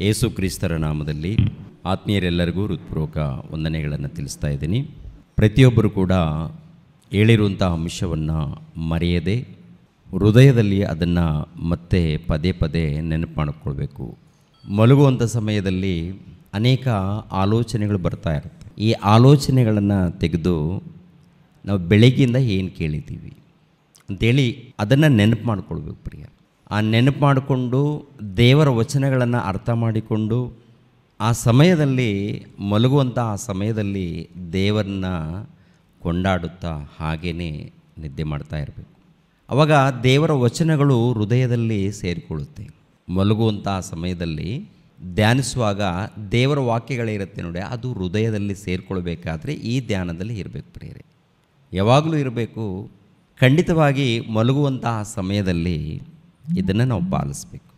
ಯೇಸು ಕ್ರಿಸ್ತರ ನಾಮದಲ್ಲಿ ಆತ್ಮೀಯರೆಲ್ಲರಿಗೂ ಹೃತ್ಪೂರ್ವಕ ವಂದನೆಗಳನ್ನು ತಿಳಿಸ್ತಾ ಇದ್ದೀನಿ. ಪ್ರತಿಯೊಬ್ಬರು ಕೂಡ ಹೇಳಿರುವಂಥ ಅಂಶವನ್ನು ಮರೆಯದೆ ಹೃದಯದಲ್ಲಿ ಅದನ್ನು ಮತ್ತೆ ಪದೇ ಪದೇ ನೆನಪು ಮಾಡಿಕೊಳ್ಬೇಕು. ಮಲಗುವಂಥ ಸಮಯದಲ್ಲಿ ಅನೇಕ ಆಲೋಚನೆಗಳು ಬರ್ತಾ ಇರುತ್ತೆ. ಈ ಆಲೋಚನೆಗಳನ್ನು ತೆಗೆದು ನಾವು ಬೆಳಗ್ಗಿಂದ ಏನು ಕೇಳಿದ್ದೀವಿ ಅಂಥೇಳಿ ಅದನ್ನು ನೆನಪು ಮಾಡಿಕೊಳ್ಬೇಕು ಪ್ರಿಯ. ಆ ನೆನಪು ಮಾಡಿಕೊಂಡು ದೇವರ ವಚನಗಳನ್ನು ಅರ್ಥ ಮಾಡಿಕೊಂಡು ಆ ಸಮಯದಲ್ಲಿ ಮಲಗುವಂಥ ಆ ಸಮಯದಲ್ಲಿ ದೇವರನ್ನ ಕೊಂಡಾಡುತ್ತಾ ಹಾಗೇ ನಿದ್ದೆ ಮಾಡ್ತಾ ಇರಬೇಕು. ಆವಾಗ ದೇವರ ವಚನಗಳು ಹೃದಯದಲ್ಲಿ ಸೇರಿಕೊಳ್ಳುತ್ತೆ. ಮಲಗುವಂಥ ಸಮಯದಲ್ಲಿ ಧ್ಯಾನಿಸುವಾಗ ದೇವರ ವಾಕ್ಯಗಳಿರುತ್ತೆ ನೋಡಿ, ಅದು ಹೃದಯದಲ್ಲಿ ಸೇರಿಕೊಳ್ಬೇಕಾದ್ರೆ ಈ ಧ್ಯಾನದಲ್ಲಿ ಇರಬೇಕು ಪ್ರಿಯರೇ, ಯಾವಾಗಲೂ ಇರಬೇಕು. ಖಂಡಿತವಾಗಿ ಮಲಗುವಂತಹ ಸಮಯದಲ್ಲಿ ಇದನ್ನು ನಾವು ಪಾಲಿಸಬೇಕು.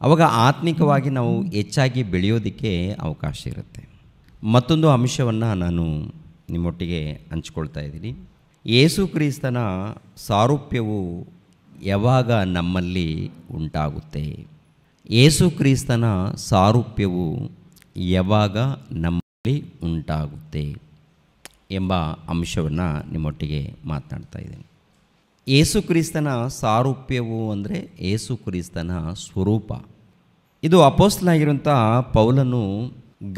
ಆವಾಗ ಆತ್ಮಿಕವಾಗಿ ನಾವು ಹೆಚ್ಚಾಗಿ ಬೆಳೆಯೋದಕ್ಕೆ ಅವಕಾಶ ಇರುತ್ತೆ. ಮತ್ತೊಂದು ಅಂಶವನ್ನು ನಾನು ನಿಮ್ಮೊಟ್ಟಿಗೆ ಹಂಚ್ಕೊಳ್ತಾ ಇದ್ದೀನಿ. ಯೇಸು ಕ್ರಿಸ್ತನ ಸಾರೂಪ್ಯವು ಯಾವಾಗ ನಮ್ಮಲ್ಲಿ ಉಂಟಾಗುತ್ತೆ? ಯೇಸು ಕ್ರಿಸ್ತನ ಸಾರೂಪ್ಯವು ಯಾವಾಗ ನಮ್ಮಲ್ಲಿ ಉಂಟಾಗುತ್ತೆ ಎಂಬ ಅಂಶವನ್ನು ನಿಮ್ಮೊಟ್ಟಿಗೆ ಮಾತನಾಡ್ತಾ ಇದ್ದೀನಿ. ಯೇಸು ಕ್ರಿಸ್ತನ ಸಾರೂಪ್ಯವು ಅಂದರೆ ಯೇಸು ಕ್ರಿಸ್ತನ ಸ್ವರೂಪ. ಇದು ಅಪೊಸ್ತಲನಾಗಿರುವಂಥ ಪೌಲನು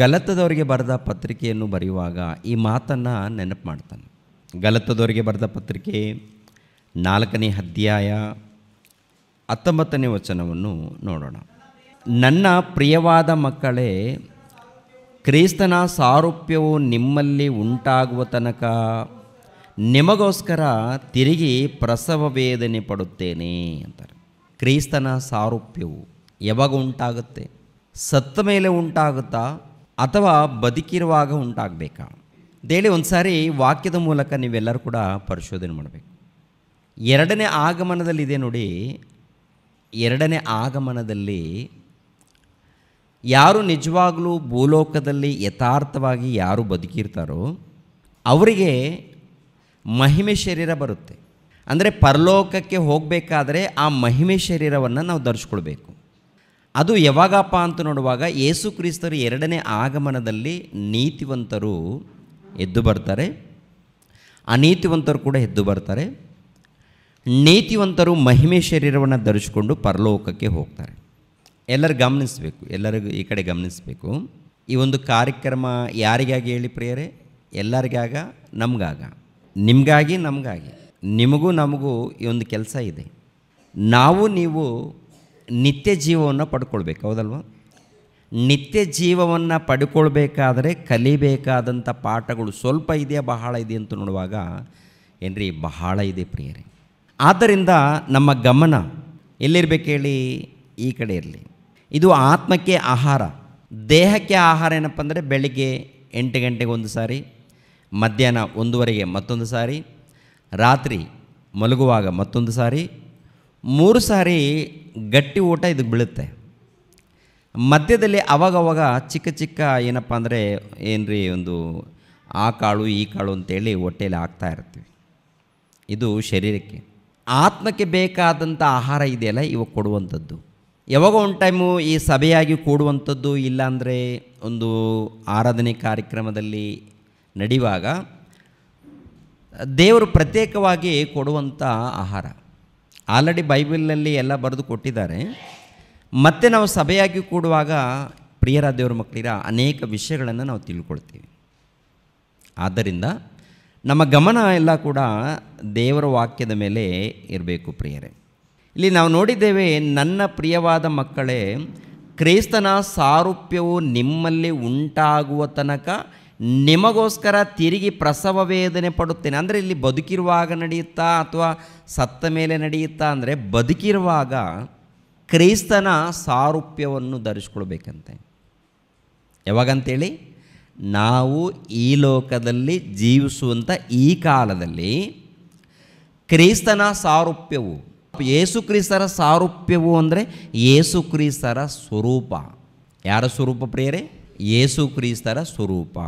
ಗಲತದವರಿಗೆ ಬರೆದ ಪತ್ರಿಕೆಯನ್ನು ಬರೆಯುವಾಗ ಈ ಮಾತನ್ನು ನೆನಪು ಮಾಡ್ತಾನೆ. ಗಲತದವರಿಗೆ ಬರೆದ ಪತ್ರಿಕೆ 4ನೇ ಅಧ್ಯಾಯ 19ನೇ ವಚನವನ್ನು ನೋಡೋಣ. ನನ್ನ ಪ್ರಿಯವಾದ ಮಕ್ಕಳೇ, ಕ್ರಿಸ್ತನ ಸಾರೂಪ್ಯವು ನಿಮ್ಮಲ್ಲಿ ಉಂಟಾಗುವ ತನಕ ನಿಮಗೋಸ್ಕರ ತಿರುಗಿ ಪ್ರಸವ ವೇದನೆ ಪಡುತ್ತೇನೆ ಅಂತಾರೆ. ಕ್ರಿಸ್ತನ ಸಾರೂಪ್ಯವು ಯಾವಾಗ ಉಂಟಾಗುತ್ತೆ? ಸತ್ತ ಮೇಲೆ ಉಂಟಾಗುತ್ತಾ ಅಥವಾ ಬದುಕಿರುವಾಗ ಉಂಟಾಗಬೇಕಾ ಅಂತೇಳಿ ಒಂದು ಸಾರಿ ವಾಕ್ಯದ ಮೂಲಕ ನೀವೆಲ್ಲರೂ ಕೂಡ ಪರಿಶೋಧನೆ ಮಾಡಬೇಕು. 2ನೇ ಆಗಮನದಲ್ಲಿದೆ ನೋಡಿ. 2ನೇ ಆಗಮನದಲ್ಲಿ ಯಾರು ನಿಜವಾಗಲೂ ಭೂಲೋಕದಲ್ಲಿ ಯಥಾರ್ಥವಾಗಿ ಯಾರು ಬದುಕಿರ್ತಾರೋ ಅವರಿಗೆ ಮಹಿಮೆ ಶರೀರ ಬರುತ್ತೆ. ಅಂದರೆ ಪರಲೋಕಕ್ಕೆ ಹೋಗಬೇಕಾದ್ರೆ ಆ ಮಹಿಮೆ ಶರೀರವನ್ನು ನಾವು ಧರಿಸ್ಕೊಳ್ಬೇಕು. ಅದು ಯಾವಾಗಪ್ಪ ಅಂತ ನೋಡುವಾಗ ಯೇಸು ಕ್ರಿಸ್ತರು 2ನೇ ಆಗಮನದಲ್ಲಿ ನೀತಿವಂತರು ಎದ್ದು ಬರ್ತಾರೆ, ಅನೀತಿವಂತರು ಕೂಡ ಎದ್ದು ಬರ್ತಾರೆ. ನೀತಿವಂತರು ಮಹಿಮೆ ಶರೀರವನ್ನು ಧರಿಸಿಕೊಂಡು ಪರಲೋಕಕ್ಕೆ ಹೋಗ್ತಾರೆ. ಎಲ್ಲರೂ ಗಮನಿಸಬೇಕು, ಎಲ್ಲರಿಗೂ ಈ ಕಡೆ ಗಮನಿಸಬೇಕು. ಈ ಒಂದು ಕಾರ್ಯಕ್ರಮ ಯಾರಿಗಾಗಿ ಹೇಳಿ ಪ್ರಿಯರೇ? ಎಲ್ಲರಿಗಾಗ, ನಮಗಾಗ, ನಿಮಗಾಗಿ ನಮಗಾಗಿ, ನಿಮಗೂ ನಮಗೂ ಈ ಒಂದು ಕೆಲಸ ಇದೆ. ನಾವು ನೀವು ನಿತ್ಯ ಜೀವವನ್ನು ಪಡ್ಕೊಳ್ಬೇಕು, ಹೌದಲ್ವ? ನಿತ್ಯ ಜೀವವನ್ನು ಪಡ್ಕೊಳ್ಬೇಕಾದ್ರೆ ಕಲಿಬೇಕಾದಂಥ ಪಾಠಗಳು ಸ್ವಲ್ಪ ಇದೆಯಾ ಬಹಳ ಇದೆ ಅಂತ ನೋಡುವಾಗ ಏನ್ರಿ ಬಹಳ ಇದೆ ಪ್ರಿಯರೇ. ಆದ್ದರಿಂದ ನಮ್ಮ ಗಮನ ಎಲ್ಲಿರ್ಬೇಕು ಹೇಳಿ? ಈ ಕಡೆ ಇರಲಿ. ಇದು ಆತ್ಮಕ್ಕೆ ಆಹಾರ. ದೇಹಕ್ಕೆ ಆಹಾರ ಏನಪ್ಪ ಅಂದರೆ ಬೆಳಿಗ್ಗೆ 8 ಗಂಟೆಗೆ ಒಂದು ಸಾರಿ, ಮಧ್ಯಾಹ್ನ 1:30ಗೆ ಮತ್ತೊಂದು ಸಾರಿ, ರಾತ್ರಿ ಮಲಗುವಾಗ ಮತ್ತೊಂದು ಸಾರಿ, 3 ಸಾರಿ ಗಟ್ಟಿ ಊಟ ಇದಕ್ಕೆ ಬೀಳುತ್ತೆ. ಮಧ್ಯದಲ್ಲಿ ಅವಾಗವಾಗ ಚಿಕ್ಕ ಚಿಕ್ಕ ಏನಪ್ಪ ಅಂದರೆ ಏನ್ರಿ ಒಂದು ಆ ಕಾಳು ಈ ಕಾಳು ಅಂತೇಳಿ ಹೊಟ್ಟೆಯಲ್ಲಿ ಹಾಕ್ತಾ ಇರ್ತೀವಿ. ಇದು ಶರೀರಕ್ಕೆ. ಆತ್ಮಕ್ಕೆ ಬೇಕಾದಂಥ ಆಹಾರ ಇದೆಯಲ್ಲ ಇವಾಗ ಕೊಡುವಂಥದ್ದು. ಯಾವಾಗ ಒಂದು ಟೈಮು ಈ ಸಭೆಯಾಗಿ ಕೂಡುವಂಥದ್ದು, ಇಲ್ಲಾಂದರೆ ಒಂದು ಆರಾಧನೆ ಕಾರ್ಯಕ್ರಮದಲ್ಲಿ ನಡೆಯುವಾಗ ದೇವರು ಪ್ರತ್ಯೇಕವಾಗಿ ಕೊಡುವಂಥ ಆಹಾರ ಆಲ್ರೆಡಿ ಬೈಬಲ್ನಲ್ಲಿ ಎಲ್ಲ ಬರೆದು ಕೊಟ್ಟಿದ್ದಾರೆ. ಮತ್ತು ನಾವು ಸಭೆಯಾಗಿ ಕೂಡುವಾಗ ಪ್ರಿಯರ ದೇವರ ಮಕ್ಕಳಿರ ಅನೇಕ ವಿಷಯಗಳನ್ನು ನಾವು ತಿಳ್ಕೊಳ್ತೀವಿ. ಆದ್ದರಿಂದ ನಮ್ಮ ಗಮನ ಎಲ್ಲ ಕೂಡ ದೇವರ ವಾಕ್ಯದ ಮೇಲೆ ಇರಬೇಕು ಪ್ರಿಯರೇ. ಇಲ್ಲಿ ನಾವು ನೋಡಿದ್ದೇವೆ, ನನ್ನ ಪ್ರಿಯವಾದ ಮಕ್ಕಳೇ, ಕ್ರಿಸ್ತನ ಸಾರೂಪ್ಯವು ನಿಮ್ಮಲ್ಲಿ ಉಂಟಾಗುವ ತನಕ ನಿಮಗೋಸ್ಕರ ತಿರುಗಿ ಪ್ರಸವ ವೇದನೆ ಪಡುತ್ತೇನೆ. ಅಂದರೆ ಇಲ್ಲಿ ಬದುಕಿರುವಾಗ ನಡೆಯುತ್ತಾ ಅಥವಾ ಸತ್ತ ಮೇಲೆ ನಡೆಯುತ್ತಾ ಅಂದರೆ ಬದುಕಿರುವಾಗ ಕ್ರಿಸ್ತನ ಸಾರೂಪ್ಯವನ್ನು ಧರಿಸ್ಕೊಳ್ಬೇಕಂತೆ. ಯಾವಾಗಂತೇಳಿ? ನಾವು ಈ ಲೋಕದಲ್ಲಿ ಜೀವಿಸುವಂಥ ಈ ಕಾಲದಲ್ಲಿ ಕ್ರಿಸ್ತನ ಸಾರೂಪ್ಯವು, ಯೇಸು ಕ್ರಿಸ್ತರ ಸಾರೂಪ್ಯವು ಅಂದರೆ ಯೇಸು ಕ್ರಿಸ್ತರ ಸ್ವರೂಪ. ಯಾರ ಸ್ವರೂಪ ಪ್ರಿಯರೇ? ಯೇಸು ಕ್ರಿಸ್ತರ ಸ್ವರೂಪ.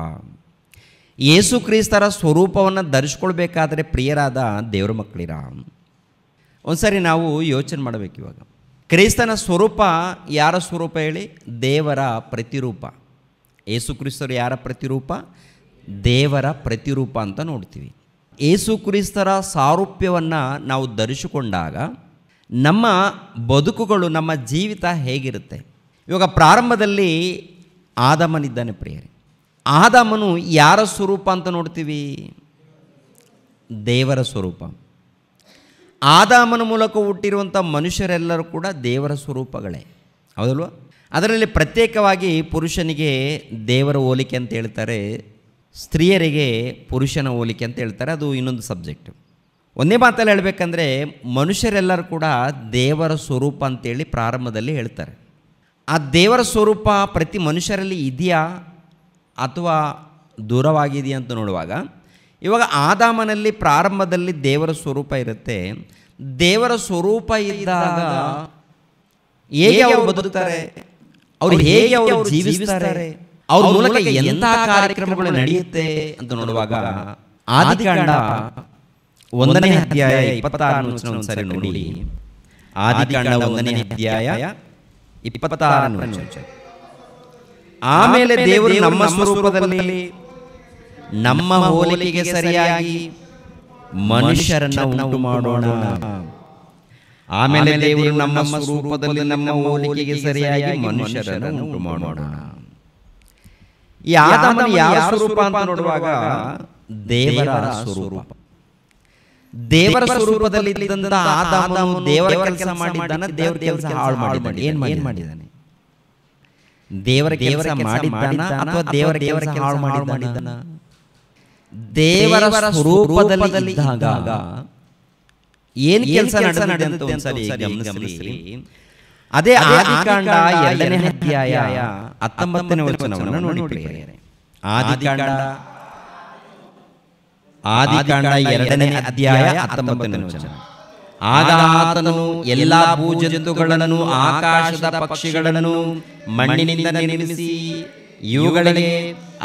ಯೇಸು ಕ್ರಿಸ್ತರ ಸ್ವರೂಪವನ್ನು ಧರಿಸ್ಕೊಳ್ಬೇಕಾದ್ರೆ ಪ್ರಿಯರಾದ ದೇವರ ಮಕ್ಕಳಿರ ಒಂದು ಸಾರಿ ನಾವು ಯೋಚನೆ ಮಾಡಬೇಕು. ಇವಾಗ ಕ್ರೈಸ್ತನ ಸ್ವರೂಪ ಯಾರ ಸ್ವರೂಪ ಹೇಳಿ? ದೇವರ ಪ್ರತಿರೂಪ. ಯೇಸು ಕ್ರಿಸ್ತರು ಯಾರ ಪ್ರತಿರೂಪ? ದೇವರ ಪ್ರತಿರೂಪ ಅಂತ ನೋಡ್ತೀವಿ. ಯೇಸು ಕ್ರಿಸ್ತರ ಸಾರೂಪ್ಯವನ್ನು ನಾವು ಧರಿಸಿಕೊಂಡಾಗ ನಮ್ಮ ಬದುಕುಗಳು, ನಮ್ಮ ಜೀವಿತ ಹೇಗಿರುತ್ತೆ? ಇವಾಗ ಪ್ರಾರಂಭದಲ್ಲಿ ಆದಾಮನಿದ್ದಾನೆ ಪ್ರಿಯರೇ. ಆದಾಮನು ಯಾರ ಸ್ವರೂಪ ಅಂತ ನೋಡ್ತೀವಿ? ದೇವರ ಸ್ವರೂಪ. ಆದಾಮನ ಮೂಲಕ ಹುಟ್ಟಿರುವಂಥ ಮನುಷ್ಯರೆಲ್ಲರೂ ಕೂಡ ದೇವರ ಸ್ವರೂಪಗಳೇ, ಹೌದಲ್ವ? ಅದರಲ್ಲಿ ಪ್ರತ್ಯೇಕವಾಗಿ ಪುರುಷನಿಗೆ ದೇವರ ಹೋಲಿಕೆ ಅಂತ ಹೇಳ್ತಾರೆ, ಸ್ತ್ರೀಯರಿಗೆ ಪುರುಷನ ಹೋಲಿಕೆ ಅಂತ ಹೇಳ್ತಾರೆ. ಅದು ಇನ್ನೊಂದು ಸಬ್ಜೆಕ್ಟು. ಒಂದೇ ಮಾತಲ್ಲಿ ಹೇಳಬೇಕಂದ್ರೆ ಮನುಷ್ಯರೆಲ್ಲರೂ ಕೂಡ ದೇವರ ಸ್ವರೂಪ ಅಂತೇಳಿ ಪ್ರಾರಂಭದಲ್ಲಿ ಹೇಳ್ತಾರೆ. ಆ ದೇವರ ಸ್ವರೂಪ ಪ್ರತಿ ಮನುಷ್ಯರಲ್ಲಿ ಇದೆಯಾ ಅಥವಾ ದೂರವಾಗಿದೆಯಾ ಅಂತ ನೋಡುವಾಗ, ಇವಾಗ ಆದಾಮನಲ್ಲಿ ಪ್ರಾರಂಭದಲ್ಲಿ ದೇವರ ಸ್ವರೂಪ ಇರುತ್ತೆ. ದೇವರ ಸ್ವರೂಪ ಇದ್ದಾಗ ಹೇಗೆ ಅವರು ಬದುಕ್ತಾರೆ, ಅವರು ಹೇಗೆ ಅವರು ಜೀವಿಸ್ತಾರೆ, ಅವ್ರ ಮೂಲಕ ಎಂಥ ಕಾರ್ಯಕ್ರಮಗಳು ನಡೆಯುತ್ತೆ ಅಂತ ನೋಡುವಾಗ ಆದಿಕಾಂಡ 1ನೇ ಅಧ್ಯಾಯ 26 ಒಂದ್ಸರಿ ನೋಡಿ. ಆದಿಕಾಂಡ 1ನೇ ಅಧ್ಯಾಯ 26. ಆಮೇಲೆ ದೇವರು ನಮ್ಮ ಸ್ವರೂಪದಲ್ಲಿ ನಮ್ಮ ಹೋಲಿಕೆಗೆ ಸರಿಯಾಗಿ ಮನುಷ್ಯರನ್ನು ಉಂಟು ಮಾಡೋಣ. ಆಮೇಲೆ ದೇವರು ನಮ್ಮ ಸ್ವರೂಪದಲ್ಲಿ ನಮ್ಮ ಹೋಲಿಕೆಗೆ ಸರಿಯಾಗಿ ಮನುಷ್ಯರನ್ನು ಉಂಟು ಮಾಡೋಣ. ಈ ಆದಾಮನ ಯಾವ ಸ್ವರೂಪ ಅಂತ ನೋಡುವಾಗ ದೇವರ ಸ್ವರೂಪ. ದೇವರ ಸ್ವರೂಪದಲ್ಲಿ ಇದ್ದಂತ ಆದಾಮನು ದೇವರ ಕೆಲಸ ಮಾಡಿದ್ದಾನೆ, ದೇವರ ಕೆಲಸ ಹಾಳು ಮಾಡಿದ್ದಾನೆ. ಏನ್ ಮಾಡಿದ್ದಾನೆ? ದೇವರ ಕೆಲಸ ಮಾಡಿದ್ದಾನ ಅಥವಾ ದೇವರ ಕೆಲಸ ಹಾಳು ಮಾಡಿದ್ದಾನ? ದೇವರ ಸ್ವರೂಪದಲ್ಲಿ ಇದ್ದಾಗ ಏನು ಕೆಲಸ ನಡೆದಂತ ಒಂದ್ಸರಿ ಗಮನಿಸಿ. ಅದೇ ಆದಿಕಾಂಡ 2ನೇ ಅಧ್ಯಾಯ 19ನೇ ವಚನವನ್ನು ನೋಡಿ. ಆದಿಕಾಂಡ 2ನೇ ಅಧ್ಯಾಯ 19ನೇ ವಚನ. ಆಗ ಆತನು ಎಲ್ಲಾ ಭೂಜಂತುಗಳನ್ನು, ಆಕಾಶದ ಪಕ್ಷಿಗಳನ್ನು ಮಣ್ಣಿನಿಂದ ನಿರ್ಮಿಸಿ ಇವುಗಳಿಗೆ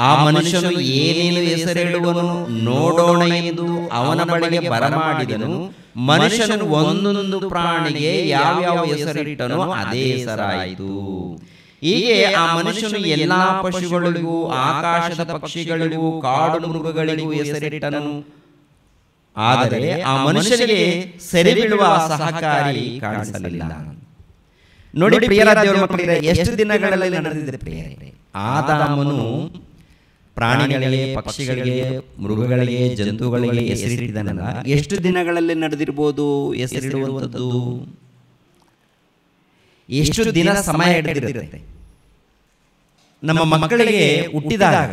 ಆ ಮನುಷ್ಯನು ಏನೇನು ಹೆಸರಿಡುವನು ನೋಡೋಣ ಎಂದು ಅವನ ಬಳಿಗೆ ಬರಮಾಡಿದನು. ಮನುಷ್ಯನು ಒಂದೊಂದು ಪ್ರಾಣಿಗೆ ಯಾವ್ಯಾವ ಹೆಸರಿಟ್ಟನೋ ಅದೇ ಹೆಸರಾಯಿತು. ಹೀಗೆ ಆ ಮನುಷ್ಯನು ಎಲ್ಲಾ ಪಶುಗಳಿಗೂ, ಆಕಾಶದ ಪಕ್ಷಿಗಳಿಗೂ, ಕಾಡು ಮೃಗಗಳಿಗೂ ಹೆಸರಿಟ್ಟನು. ಆದರೆ ಆ ಮನುಷ್ಯನಿಗೆ ಸೆರೆ ಬೀಳುವ ಸಹಕಾರಿ ಕಾಣಿಸಲಿಲ್ಲ. ನೋಡಿ ಪ್ರಿಯರಾದ ದೇವರ ಮಕ್ಕಳೇ, ಎಷ್ಟು ದಿನಗಳಲ್ಲಿ ನಡೆದಿದೆ ಪ್ರಿಯರೇ? ಆದಾಮನು ಪ್ರಾಣಿಗಳಿಗೆ, ಪಕ್ಷಿಗಳಿಗೆ, ಮೃಗಗಳಿಗೆ, ಜಂತುಗಳಿಗೆ ಹೆಸರಿಟ್ಟಿದ್ದಾನಲ್ಲ, ಎಷ್ಟು ದಿನಗಳಲ್ಲಿ ನಡೆದಿರ್ಬೋದು ಹೆಸರಿಡುವಂಥದ್ದು? ಎಷ್ಟು ದಿನ ಸಮಯ ಹಿಡಿದಿರುತ್ತೆ? ನಮ್ಮ ಮಕ್ಕಳಿಗೆ ಹುಟ್ಟಿದಾಗ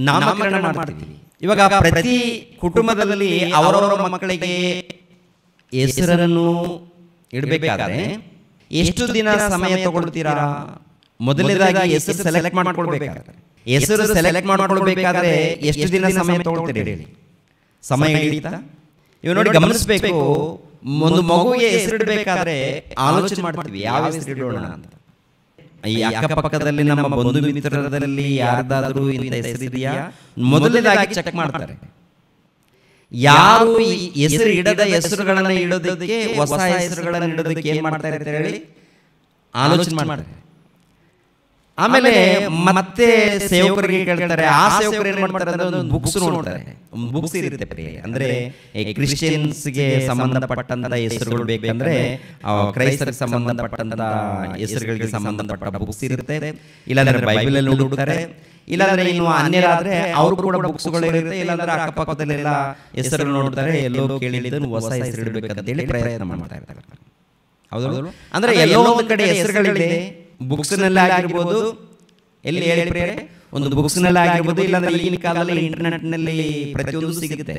ನಾಮಕರಣ ಮಾಡ್ತೀವಿ. ಇವಾಗ ಪ್ರತಿ ಕುಟುಂಬದಲ್ಲಿ ಅವರವರ ಮಕ್ಕಳಿಗೆ ಹೆಸರನ್ನು ಇಡಬೇಕಾದ್ರೆ ಎಷ್ಟು ದಿನ ಸಮಯ ತಗೊಳ್ತೀರಾ? ಮೊದಲನೇದಾಗಿ ಹೆಸರು ಸೆಲೆಕ್ಟ್ ಮಾಡ್ಕೊಳ್ಬೇಕಾದ್ರೆ, ಹೆಸರು ಸೆಲೆಕ್ಟ್ ಮಾಡ್ಕೊಳ್ಬೇಕಾದ್ರೆ ಎಷ್ಟು ದಿನ ಸಮಯ ತಗೊಳ್ತೀರಿ ಹೇಳಿ? ಸಮಯ ಹಿಡಿತಾ? ಇವ್ ನೋಡಿ ಗಮನಿಸಬೇಕು. ಒಂದು ಮಗುವಿಗೆ ಹೆಸರಿಡಬೇಕಾದ್ರೆ ಆಲೋಚನೆ ಮಾಡ್ತೀವಿ, ಯಾವ ಹೆಸರು ಇಡೋಣ ಅಂತ. ಈ ಅಕ್ಕಪಕ್ಕದಲ್ಲಿ ನಮ್ಮ ಬಂಧು ಮಿತ್ರರಲ್ಲಿ ಯಾರ್ದಾದ್ರೂ ಇಂಥ ಹೆಸರಿದೆಯಾ ಮೊದಲನೇದಾಗಿ ಚೆಕ್ ಮಾಡ್ತಾರೆ. ಯಾರು ಈ ಹೆಸರು ಇಡದ ಹೆಸರುಗಳನ್ನ ಇಡೋದಕ್ಕೆ, ಹೊಸ ಹೆಸರುಗಳನ್ನ ಇಡೋದಕ್ಕೆ ಏನ್ ಮಾಡ್ತಾರೆ ಅಂತ ಹೇಳಿ ಆಲೋಚನೆ ಮಾಡ್ತಾರೆ. ಆಮೇಲೆ ಮತ್ತೆ ಸೇವಕರಿಗೆ ಕೇಳ್ತಾರೆ. ಆ ಸೇವಕರು ಏನ್ ಮಾಡ್ತಾರೆ ಅಂದ್ರೆ ಒಂದು ಬುಕ್ಸ್ ನೋಡ್ತಾರೆ. ಬುಕ್ಸ್ ಇರುತ್ತೆ ಪ್ರಿಯ, ಅಂದ್ರೆ ಕ್ರಿಶ್ಚಿಯನ್ಸ್ಗೆ ಸಂಬಂಧಪಟ್ಟಂತ ಹೆಸರುಗಳು ಬೇಕಂದ್ರೆ ಕ್ರೈಸ್ತರಿಗೆ ಸಂಬಂಧಪಟ್ಟಂತ ಹೆಸರುಗಳಿಗೆ ಸಂಬಂಧಪಟ್ಟ ಬುಕ್ಸ್ ಇರುತ್ತೆ. ಇಲ್ಲಾಂದ್ರೆ ಬೈಬಲ್ ಅಲ್ಲಿ ಹುಡುಕ್ತಾರೆ. ಇಲ್ಲಾಂದ್ರೆ ಇನ್ನು ಅನ್ಯರಾದ್ರೆ ಅವ್ರು ಕೂಡ ಬುಕ್ಸ್ಗಳು ಇರುತ್ತೆ. ಇಲ್ಲಾಂದ್ರೆ ಅಕ್ಕಪಕ್ಕದಲ್ಲೆಲ್ಲ ಹೆಸರು ನೋಡ್ತಾರೆ. ಎಲ್ಲೋ ಕೇಳಿದ್ದನ್ನು ಹೊಸ ಹೆಸರು ಇಡಬೇಕಂತ ಹೇಳಿ ಪ್ರಯತ್ನ ಮಾಡ್ತಾ ಇರ್ತಾರೆ. ಹೌದು, ಅಂದ್ರೆ ಎಲ್ಲೋ ಒಂದು ಕಡೆ ಹೆಸರುಗಳಿದೆ. ಬುಕ್ಸ್ನಲ್ಲಿ ಆಗಿರ್ಬೋದು, ಎಲ್ಲಿ ಹೇಳಿ ಪ್ರಿಯರೇ, ಒಂದು ಬುಕ್ಸ್ನಲ್ಲಿ ಆಗಿರ್ಬೋದು, ಇಲ್ಲಾಂದ್ರೆ ಈಗಿನ ಕಾಲದಲ್ಲಿ ಇಂಟರ್ನೆಟ್ನಲ್ಲಿ ಪ್ರತಿಯೊಂದು ಸಿಗುತ್ತೆ.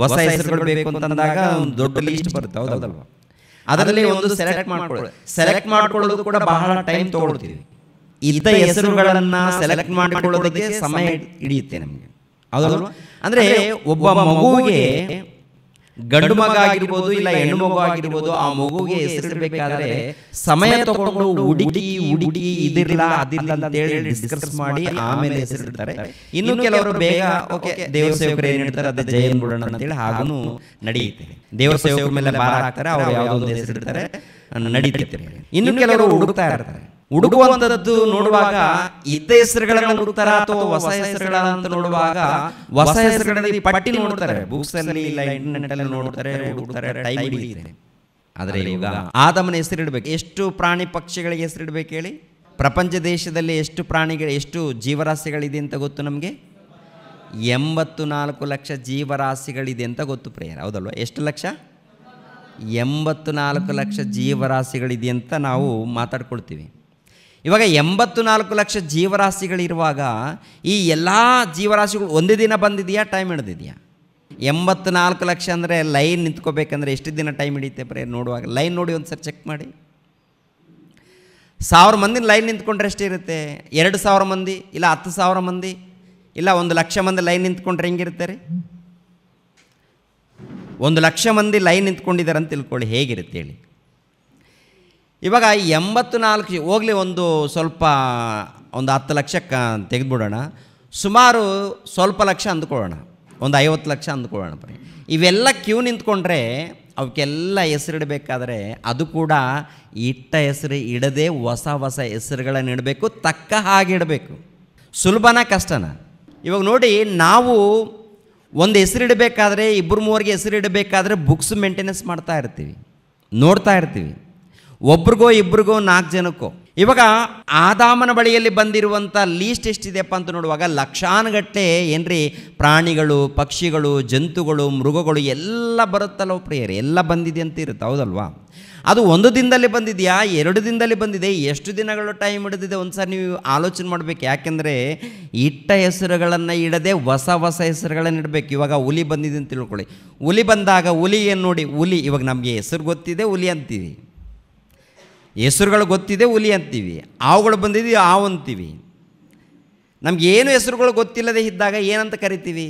ಹೊಸ ಹೆಸರುಗಳು ಬೇಕು ಅಂತಂದಾಗ ಒಂದು ದೊಡ್ಡ ಲಿಸ್ಟ್ ಬರುತ್ತೆ, ಹೌದಲ್ವಾ? ಅದರಲ್ಲಿ ಒಂದು ಸೆಲೆಕ್ಟ್ ಮಾಡ್ಕೊಳ್ಳೋದು ಕೂಡ ಬಹಳ ಟೈಮ್ ತಗೊಳ್ತೀವಿ. ಇದ್ದ ಹೆಸರುಗಳನ್ನ ಸೆಲೆಕ್ಟ್ ಮಾಡಿಕೊಳ್ಳೋದಕ್ಕೆ ಸಮಯ ಹಿಡಿಯುತ್ತೆ ನಮಗೆ, ಹೌದಲ್ವಾ? ಅಂದ್ರೆ ಒಬ್ಬ ಮಗುವಿಗೆ ಗಂಡು ಮಗ ಆಗಿರ್ಬೋದು ಇಲ್ಲ ಹೆಣ್ಣು ಮಗು ಆಗಿರ್ಬೋದು, ಆ ಮಗುವಿಗೆ ಹೆಸರಿಡಬೇಕಾದ್ರೆ ಸಮಯ ತಗೊಂಡು ಹುಡುಕಿ ಇದಿರಲ್ಲ ಅದಿಲ್ಲ ಅಂತೇಳಿ ಡಿಸ್ಕಸ್ ಮಾಡಿ ಆಮೇಲೆ ಹೆಸರಿಡ್ತಾರೆ. ಇನ್ನು ಕೆಲವರು ಬೇಗ ಓಕೆ ದೇವ್ರ ಸೇವಕರು ಏನ್ ಹೇಳ್ತಾರೆ ಅದೇ ಜಯನ್ ಬಿಡೋಣ ಅಂತೇಳಿ ಹಾಗೂ ನಡೆಯುತ್ತೆ. ದೇವ್ರ ಸೇವಕರ ಮೇಲೆ ಭಾರ ಹಾಕ್ತಾರೆ, ಅವ್ರು ಯಾವುದೋ ಒಂದು ಹೆಸರಿಡ್ತಾರೆ, ನಡೀತೈತೆ. ಇನ್ನು ಕೆಲವರು ಹುಡುಕ್ತಾ ಇರ್ತಾರೆ. ಹುಡುಗುವಂಥದ್ದು ನೋಡುವಾಗ ಇದ್ದ ಹೆಸರುಗಳನ್ನು ಹುಡುಕ್ತಾರ ಅಥವಾ ಹೊಸ ಹೆಸರುಗಳಂತ ನೋಡುವಾಗ ಹೊಸ ಹೆಸರುಗಳಲ್ಲಿ ಪಟ್ಟಿ ನೋಡ್ತಾರೆ, ಬುಕ್ಸ್ ಅಲ್ಲಿ ಇಲ್ಲ ಇಂಟರ್ನೆಟ್ ಅಲ್ಲಿ ನೋಡ್ತಾರೆ, ಹುಡುಕ್ತಾರೆ, ಟೈಮ್ ಹಿಡಿಯುತ್ತೆ. ಆದರೆ ಈಗ ಆದಮನ ಹೆಸರಿಡಬೇಕು. ಎಷ್ಟು ಪ್ರಾಣಿ ಪಕ್ಷಿಗಳಿಗೆ ಹೆಸರಿಡಬೇಕು ಹೇಳಿ? ಪ್ರಪಂಚ ದೇಶದಲ್ಲಿ ಎಷ್ಟು ಪ್ರಾಣಿಗಳು, ಎಷ್ಟು ಜೀವರಾಶಿಗಳಿದೆ ಅಂತ ಗೊತ್ತು ನಮಗೆ? 84 ಲಕ್ಷ ಜೀವರಾಶಿಗಳಿದೆ ಅಂತ ಗೊತ್ತು ಪ್ರೇಯರ್, ಹೌದಲ್ವ? ಎಷ್ಟು ಲಕ್ಷ? 84 ಲಕ್ಷ ಜೀವರಾಶಿಗಳಿದೆ ಅಂತ ನಾವು ಮಾತಾಡ್ಕೊಳ್ತೀವಿ. ಇವಾಗ 84 ಲಕ್ಷ ಜೀವರಾಶಿಗಳಿರುವಾಗ ಈ ಎಲ್ಲ ಜೀವರಾಶಿಗಳು ಒಂದೇ ದಿನ ಬಂದಿದೆಯಾ, ಟೈಮ್ ಹಿಡಿದಿದೆಯಾ? 84 ಲಕ್ಷ ಅಂದರೆ ಲೈನ್ ನಿಂತ್ಕೋಬೇಕಂದ್ರೆ ಎಷ್ಟು ದಿನ ಟೈಮ್ ಹಿಡಿಯುತ್ತೆ ಪ್ರೇಯರ್ ನೋಡುವಾಗ? ಲೈನ್ ನೋಡಿ ಒಂದು ಸರಿ ಚೆಕ್ ಮಾಡಿ. 1000 ಮಂದಿ ಲೈನ್ ನಿಂತ್ಕೊಂಡ್ರೆ ಎಷ್ಟಿರುತ್ತೆ? 2000 ಮಂದಿ ಇಲ್ಲ 10,000 ಮಂದಿ ಇಲ್ಲ 1,00,000 ಮಂದಿ ಲೈನ್ ನಿಂತ್ಕೊಂಡ್ರೆ ಹೆಂಗಿರುತ್ತೆ ರೀ? 1,00,000 ಮಂದಿ ಲೈನ್ ನಿಂತ್ಕೊಂಡಿದ್ದಾರೆ ಅಂತ ತಿಳ್ಕೊಳ್ಳಿ, ಹೇಗಿರುತ್ತೆ ಹೇಳಿ? ಇವಾಗ 84 ಹೋಗಲಿ, ಒಂದು ಸ್ವಲ್ಪ ಒಂದು 10 ಲಕ್ಷ ತೆಗೆದುಬಿಡೋಣ, ಸುಮಾರು ಸ್ವಲ್ಪ ಲಕ್ಷ ಅಂದ್ಕೊಳ್ಳೋಣ, ಒಂದು 50 ಲಕ್ಷ ಅಂದ್ಕೊಳ್ಳೋಣ. ಇವೆಲ್ಲ ಕ್ಯೂ ನಿಂತ್ಕೊಂಡ್ರೆ ಅವಕ್ಕೆಲ್ಲ ಹೆಸರಿಡಬೇಕಾದ್ರೆ ಅದು ಕೂಡ ಇಟ್ಟ ಹೆಸರು ಇಡದೆ ಹೊಸ ಹೊಸ ಹೆಸರುಗಳನ್ನು ಇಡಬೇಕು, ತಕ್ಕ ಹಾಗೆ ಇಡಬೇಕು. ಸುಲಭನ ಕಷ್ಟನ? ಇವಾಗ ನೋಡಿ, ನಾವು ಒಂದು ಹೆಸರಿಡಬೇಕಾದ್ರೆ 2-3 ಹೆಸರಿಡಬೇಕಾದ್ರೆ ಬುಕ್ಸ್ ಮೇಂಟೆನೆನ್ಸ್ ಮಾಡ್ತಾ ಇರ್ತೀವಿ, ನೋಡ್ತಾ ಇರ್ತೀವಿ, ಒಬ್ರಿಗೋ ಇಬ್ರಿಗೋ 4 ಜನಕ್ಕೋ. ಇವಾಗ ಆದಾಮನ ಬಳಿಯಲ್ಲಿ ಬಂದಿರುವಂಥ ಲೀಸ್ಟ್ ಎಷ್ಟಿದೆಯಪ್ಪ ಅಂತ ನೋಡುವಾಗ ಲಕ್ಷಾನುಗಟ್ಟಲೆ ಏನ್ರಿ ಪ್ರಾಣಿಗಳು, ಪಕ್ಷಿಗಳು, ಜಂತುಗಳು, ಮೃಗಗಳು ಎಲ್ಲ ಬರುತ್ತಲ್ಲೋ ಪ್ರಿಯರೇ, ಎಲ್ಲ ಬಂದಿದೆ ಅಂತ ಇರುತ್ತೆ, ಹೌದಲ್ವಾ? ಅದು ಒಂದು ದಿನದಲ್ಲಿ ಬಂದಿದೆಯಾ, 2 ದಿನದಲ್ಲಿ ಬಂದಿದೆ, ಎಷ್ಟು ದಿನಗಳು ಟೈಮ್ ಹಿಡಿದಿದೆ ಒಂದು ಸಾರಿ ನೀವು ಆಲೋಚನೆ ಮಾಡಬೇಕು. ಯಾಕೆಂದರೆ ಇಟ್ಟ ಹೆಸರುಗಳನ್ನು ಇಡದೆ ಹೊಸ ಹೊಸ ಹೆಸರುಗಳನ್ನು ಇಡಬೇಕು. ಇವಾಗ ಹುಲಿ ಬಂದಿದೆ ಅಂತ ತಿಳ್ಕೊಳ್ಳಿ, ಹುಲಿ ಬಂದಾಗ ಹುಲಿಯನ್ನು ನೋಡಿ, ಹುಲಿ ಇವಾಗ ನಮಗೆ ಹೆಸರು ಗೊತ್ತಿದೆ ಹುಲಿ ಅಂತೀವಿ, ಹೆಸರುಗಳು ಗೊತ್ತಿದೆ ಹುಲಿ ಅಂತೀವಿ, ಹಾವುಗಳು ಬಂದಿದ್ದೀವಿ ಹಾವು ಅಂತೀವಿ. ನಮಗೇನು ಹೆಸರುಗಳು ಗೊತ್ತಿಲ್ಲದೆ ಇದ್ದಾಗ ಏನಂತ ಕರಿತೀವಿ?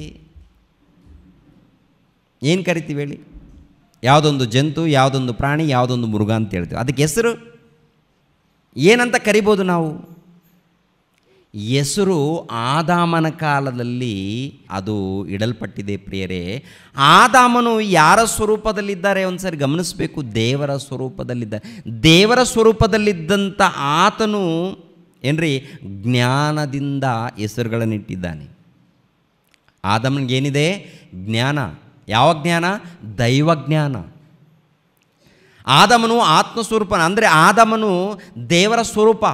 ಏನು ಕರಿತೀವಿ ಹೇಳಿ? ಯಾವುದೊಂದು ಜಂತು, ಯಾವುದೊಂದು ಪ್ರಾಣಿ, ಯಾವುದೊಂದು ಮೃಗ ಅಂತ ಹೇಳ್ತೀವಿ. ಅದಕ್ಕೆ ಹೆಸರು ಏನಂತ ಕರಿಬೋದು ನಾವು? ಹೆಸರು ಆದಾಮನ ಕಾಲದಲ್ಲಿ ಅದು ಇಡಲ್ಪಟ್ಟಿದೆ ಪ್ರಿಯರೇ. ಆದಾಮನು ಯಾರ ಸ್ವರೂಪದಲ್ಲಿದ್ದಾರೆ ಒಂದು ಸರಿ ಗಮನಿಸಬೇಕು? ದೇವರ ಸ್ವರೂಪದಲ್ಲಿದ್ದಾರೆ. ದೇವರ ಸ್ವರೂಪದಲ್ಲಿದ್ದಂಥ ಆತನು ಏನ್ರಿ ಜ್ಞಾನದಿಂದ ಹೆಸರುಗಳನ್ನಿಟ್ಟಿದ್ದಾನೆ. ಆದಾಮನಿಗೇನಿದೆ? ಜ್ಞಾನ. ಯಾವ ಜ್ಞಾನ? ದೈವಜ್ಞಾನ. ಆದಾಮನು ಆತ್ಮಸ್ವರೂಪನ, ಅಂದರೆ ಆದಾಮನು ದೇವರ ಸ್ವರೂಪ.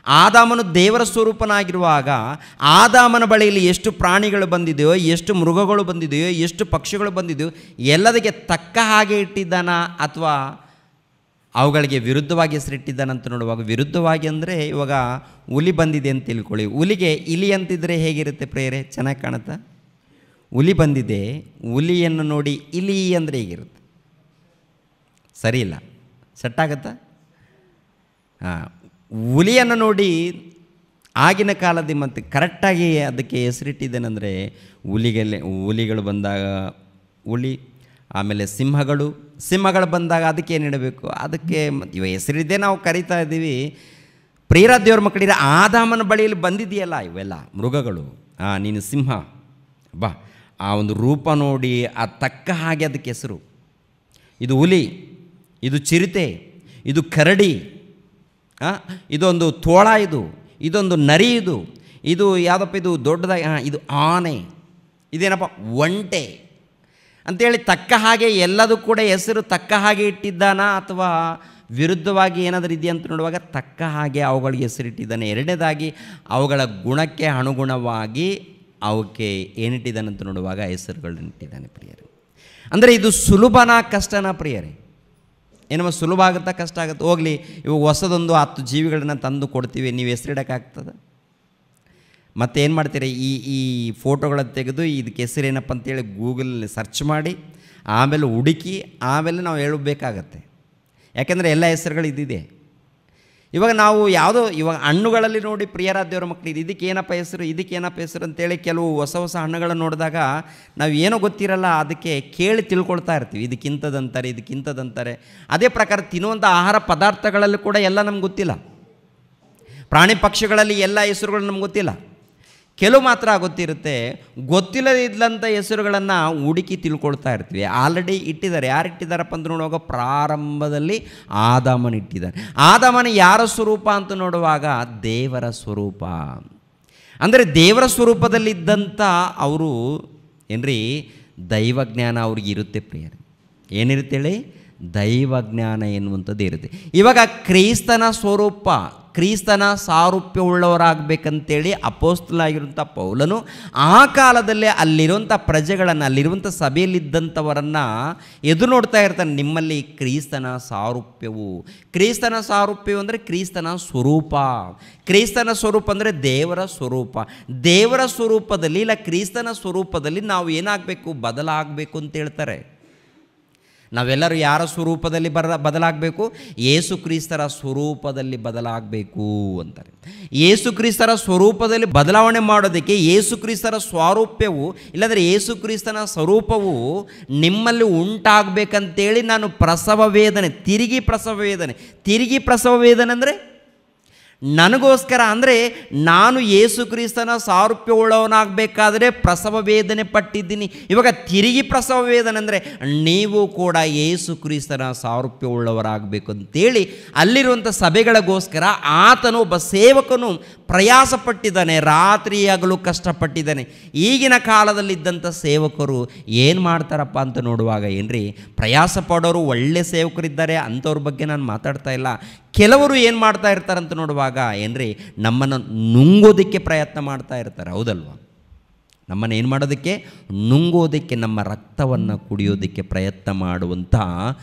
ಆದಾಮನು ದೇವರ ಸ್ವರೂಪನಾಗಿರುವಾಗ ಆದಾಮನ ಬಳಿಯಲ್ಲಿ ಎಷ್ಟು ಪ್ರಾಣಿಗಳು ಬಂದಿದೆಯೋ, ಎಷ್ಟು ಮೃಗಗಳು ಬಂದಿದೆಯೋ, ಎಷ್ಟು ಪಕ್ಷಿಗಳು ಬಂದಿದೆಯೋ ಎಲ್ಲದಕ್ಕೆ ತಕ್ಕ ಹಾಗೆ ಇಟ್ಟಿದ್ದಾನ ಅಥವಾ ಅವುಗಳಿಗೆ ವಿರುದ್ಧವಾಗಿ ಹೆಸರಿಟ್ಟಿದ್ದಾನಂತ ನೋಡುವಾಗ, ವಿರುದ್ಧವಾಗಿ ಅಂದರೆ ಇವಾಗ ಹುಲಿ ಬಂದಿದೆ ಅಂತ ತಿಳ್ಕೊಳ್ಳಿ, ಹುಲಿಗೆ ಇಲಿ ಅಂತಿದ್ರೆ ಹೇಗಿರುತ್ತೆ ಪ್ರೇಯರೇ? ಚೆನ್ನಾಗಿ ಕಾಣುತ್ತಾ? ಹುಲಿ ಬಂದಿದೆ, ಹುಲಿಯನ್ನು ನೋಡಿ ಇಲಿ ಅಂದರೆ ಹೇಗಿರುತ್ತೆ? ಸರಿ ಇಲ್ಲ, ಸೆಟ್ಟಾಗತ್ತಾ? ಹಾಂ, ಹುಲಿಯನ್ನು ನೋಡಿ ಆಗಿನ ಕಾಲದ ಮತ್ತು ಕರೆಕ್ಟಾಗಿ ಅದಕ್ಕೆ ಹೆಸರಿಟ್ಟಿದ್ದೇನೆಂದರೆ ಹುಲಿಗಳು ಬಂದಾಗ ಹುಲಿ, ಆಮೇಲೆ ಸಿಂಹಗಳು ಬಂದಾಗ ಅದಕ್ಕೆ ಏನು ಇಡಬೇಕು? ಅದಕ್ಕೆ ಇವಾಗ ಹೆಸರಿದ್ದೇ ನಾವು ಕರಿತಾ ಇದ್ದೀವಿ. ಪ್ರಿಯರ ದೇವ್ರ ಮಕ್ಕಳಿರ ಆದಾಮನ ಬಳಿಯಲ್ಲಿ ಬಂದಿದೆಯಲ್ಲ ಇವೆಲ್ಲ ಮೃಗಗಳು, ನೀನು ಸಿಂಹ ಬಾ, ಆ ಒಂದು ರೂಪ ನೋಡಿ ಆ ತಕ್ಕ ಹಾಗೆ ಅದಕ್ಕೆ ಹೆಸರು. ಇದು ಹುಲಿ, ಇದು ಚಿರತೆ, ಇದು ಕರಡಿ, ಇದೊಂದು ತೋಳ, ಇದೊಂದು ನರಿ, ಇದು ಯಾವುದಪ್ಪ ಇದು ದೊಡ್ಡದಾಗಿ, ಇದು ಆನೆ, ಇದೇನಪ್ಪ ಒಂಟೆ ಅಂಥೇಳಿ ತಕ್ಕ ಹಾಗೆ ಎಲ್ಲದೂ ಕೂಡ ಹೆಸರು ತಕ್ಕ ಹಾಗೆ ಇಟ್ಟಿದ್ದಾನ ಅಥವಾ ವಿರುದ್ಧವಾಗಿ ಏನಾದರೂ ಇದೆಯಾ ಅಂತ ನೋಡುವಾಗ ತಕ್ಕ ಹಾಗೆ ಅವುಗಳಿಗೆ ಹೆಸರಿಟ್ಟಿದ್ದಾನೆ. ಎರಡನೇದಾಗಿ ಅವುಗಳ ಗುಣಕ್ಕೆ ಅನುಗುಣವಾಗಿ ಅವಕ್ಕೆ ಏನಿಟ್ಟಿದ್ದಾನಂತ ನೋಡುವಾಗ ಹೆಸರುಗಳನ್ನಿಟ್ಟಿದ್ದಾನೆ ಪ್ರಿಯರೇ. ಅಂದರೆ ಇದು ಸುಲಭನಾ ಕಷ್ಟನಾ ಪ್ರಿಯರೇ? ಏನಮ್ಮ ಸುಲಭ ಆಗುತ್ತಾ ಕಷ್ಟ ಆಗುತ್ತೆ? ಹೋಗಲಿ, ಇವಾಗ ಹೊಸದೊಂದು 10 ಜೀವಿಗಳನ್ನ ತಂದು ಕೊಡ್ತೀವಿ, ನೀವು ಹೆಸರಿಡೋಕ್ಕಾಗ್ತದೆ? ಮತ್ತೆ ಏನು ಮಾಡ್ತೀರಿ? ಈ ಫೋಟೋಗಳನ್ನು ತೆಗೆದು ಇದಕ್ಕೆ ಹೆಸರೇನಪ್ಪ ಅಂತೇಳಿ ಗೂಗಲಲ್ಲಿ ಸರ್ಚ್ ಮಾಡಿ ಆಮೇಲೆ ಹುಡುಕಿ ಆಮೇಲೆ ನಾವು ಹೇಳಬೇಕಾಗತ್ತೆ. ಯಾಕೆಂದರೆ ಎಲ್ಲ ಹೆಸರುಗಳು ಇದ್ದಿದೆ. ಇವಾಗ ನಾವು ಯಾವುದೋ ಇವಾಗ ಹಣ್ಣುಗಳಲ್ಲಿ ನೋಡಿ ಪ್ರಿಯರಾದ ದೇವರ ಮಕ್ಕಳು ಇದಕ್ಕೇನಪ್ಪ ಹೆಸರು ಇದಕ್ಕೇನಪ್ಪ ಹೆಸರು ಅಂತೇಳಿ ಕೆಲವು ಹೊಸ ಹೊಸ ಹಣ್ಣುಗಳನ್ನು ನೋಡಿದಾಗ ನಾವು ಏನೋ ಗೊತ್ತಿರಲ್ಲ, ಅದಕ್ಕೆ ಕೇಳಿ ತಿಳ್ಕೊಳ್ತಾ ಇರ್ತೀವಿ. ಇದಕ್ಕಿಂತದಂತಾರೆ ಇದಕ್ಕಿಂತದಂತಾರೆ. ಅದೇ ಪ್ರಕಾರ ತಿನ್ನುವಂಥ ಆಹಾರ ಪದಾರ್ಥಗಳಲ್ಲಿ ಕೂಡ ಎಲ್ಲ ನಮ್ಗೆ ಗೊತ್ತಿಲ್ಲ. ಪ್ರಾಣಿ ಪಕ್ಷಿಗಳಲ್ಲಿ ಎಲ್ಲ ಹೆಸರುಗಳು ನಮ್ಗೆ ಗೊತ್ತಿಲ್ಲ. ಕೆಲವು ಮಾತ್ರ ಗೊತ್ತಿರುತ್ತೆ. ಗೊತ್ತಿಲ್ಲದಿದ್ದಂಥ ಹೆಸರುಗಳನ್ನು ಹುಡುಕಿ ತಿಳ್ಕೊಳ್ತಾ ಇರ್ತೀವಿ. ಆಲ್ರೆಡಿ ಇಟ್ಟಿದ್ದಾರೆ. ಯಾರು ಇಟ್ಟಿದ್ದಾರಪ್ಪ ಅಂತ ನೋಡುವಾಗ ಪ್ರಾರಂಭದಲ್ಲಿ ಆದಾಮನ ಇಟ್ಟಿದ್ದಾರೆ. ಆದಾಮನ ಯಾರ ಸ್ವರೂಪ ಅಂತ ನೋಡುವಾಗ ದೇವರ ಸ್ವರೂಪ. ಅಂದರೆ ದೇವರ ಸ್ವರೂಪದಲ್ಲಿದ್ದಂಥ ಅವರು ಏನ್ರಿ ದೈವಜ್ಞಾನ ಅವ್ರಿಗೆ ಇರುತ್ತೆ ಪ್ರಿಯರೇ. ಏನಿರುತ್ತೆ ಹೇಳಿ? ದೈವಜ್ಞಾನ ಎನ್ನುವಂಥದ್ದು ಇರುತ್ತೆ. ಇವಾಗ ಕ್ರೈಸ್ತನ ಸ್ವರೂಪ, ಕ್ರಿಸ್ತನ ಸಾರೂಪ್ಯವುಳ್ಳವರಾಗಬೇಕಂತೇಳಿ ಅಪೊಸ್ತಲನಾಗಿರುವಂಥ ಪೌಲನು ಆ ಕಾಲದಲ್ಲೇ ಅಲ್ಲಿರುವಂಥ ಪ್ರಜೆಗಳನ್ನು, ಅಲ್ಲಿರುವಂಥ ಸಭೆಯಲ್ಲಿದ್ದಂಥವರನ್ನು ಎದುರು ನೋಡ್ತಾ ಇರ್ತಾನೆ. ನಿಮ್ಮಲ್ಲಿ ಕ್ರಿಸ್ತನ ಸಾರೂಪ್ಯವು. ಕ್ರಿಸ್ತನ ಸಾರೂಪ್ಯವು ಅಂದರೆ ಕ್ರಿಸ್ತನ ಸ್ವರೂಪ. ಕ್ರಿಸ್ತನ ಸ್ವರೂಪ ಅಂದರೆ ದೇವರ ಸ್ವರೂಪ. ದೇವರ ಸ್ವರೂಪದಲ್ಲಿ ಇಲ್ಲ ಕ್ರಿಸ್ತನ ಸ್ವರೂಪದಲ್ಲಿ ನಾವು ಏನಾಗಬೇಕು? ಬದಲಾಗಬೇಕು ಅಂತ ಹೇಳ್ತಾರೆ. ನಾವೆಲ್ಲರೂ ಯಾರ ಸ್ವರೂಪದಲ್ಲಿ ಬದಲಾಗಬೇಕು? ಯೇಸು ಕ್ರಿಸ್ತರ ಸ್ವರೂಪದಲ್ಲಿ ಬದಲಾಗಬೇಕು ಅಂತಾರೆ. ಯೇಸು ಕ್ರಿಸ್ತರ ಸ್ವರೂಪದಲ್ಲಿ ಬದಲಾವಣೆ ಮಾಡೋದಕ್ಕೆ ಯೇಸು ಕ್ರಿಸ್ತರ ಸ್ವಾರೂಪ್ಯವು ಇಲ್ಲಾಂದರೆ ಯೇಸು ಕ್ರಿಸ್ತನ ಸ್ವರೂಪವು ನಿಮ್ಮಲ್ಲಿ ಉಂಟಾಗಬೇಕಂತೇಳಿ ನಾನು ಪ್ರಸವ ವೇದನೆ, ತಿರುಗಿ ಪ್ರಸವ ವೇದನೆ ಅಂದರೆ ನನಗೋಸ್ಕರ, ಅಂದರೆ ನಾನು ಯೇಸು ಕ್ರಿಸ್ತನ ಸಾರೂಪ್ಯವುಳ್ಳವನಾಗಬೇಕಾದ್ರೆ ಪ್ರಸವ ವೇದನೆ ಪಟ್ಟಿದ್ದೀನಿ. ಇವಾಗ ತಿರುಗಿ ಪ್ರಸವ ವೇದನೆ ಅಂದರೆ ನೀವು ಕೂಡ ಯೇಸು ಕ್ರಿಸ್ತನ ಸಾರೂಪ್ಯವುಳ್ಳವರಾಗಬೇಕು ಅಂತೇಳಿ ಅಲ್ಲಿರುವಂಥ ಸಭೆಗಳಿಗೋಸ್ಕರ ಆತನು ಒಬ್ಬ ಸೇವಕನು ಪ್ರಯಾಸ ಪಟ್ಟಿದ್ದಾನೆ. ರಾತ್ರಿ ಹಗಲು ಕಷ್ಟಪಟ್ಟಿದ್ದಾನೆ. ಈಗಿನ ಕಾಲದಲ್ಲಿದ್ದಂಥ ಸೇವಕರು ಏನು ಮಾಡ್ತಾರಪ್ಪ ಅಂತ ನೋಡುವಾಗ ಏನ್ರಿ, ಪ್ರಯಾಸ ಪಡೋರು ಒಳ್ಳೆ ಸೇವಕರಿದ್ದಾರೆ, ಅಂಥವ್ರ ಬಗ್ಗೆ ನಾನು ಮಾತಾಡ್ತಾ ಇಲ್ಲ. ಕೆಲವರು ಏನು ಮಾಡ್ತಾ ಇರ್ತಾರಂತ ನೋಡುವಾಗ ಏನ್ರಿ, ನಮ್ಮನ್ನು ನುಂಗೋದಕ್ಕೆ ಪ್ರಯತ್ನ ಮಾಡ್ತಾ ಇರ್ತಾರೆ. ಹೌದಲ್ವ? ನಮ್ಮನ್ನು ಏನು ಮಾಡೋದಕ್ಕೆ? ನುಂಗೋದಕ್ಕೆ, ನಮ್ಮ ರಕ್ತವನ್ನು ಕುಡಿಯೋದಕ್ಕೆ ಪ್ರಯತ್ನ ಮಾಡುವಂಥ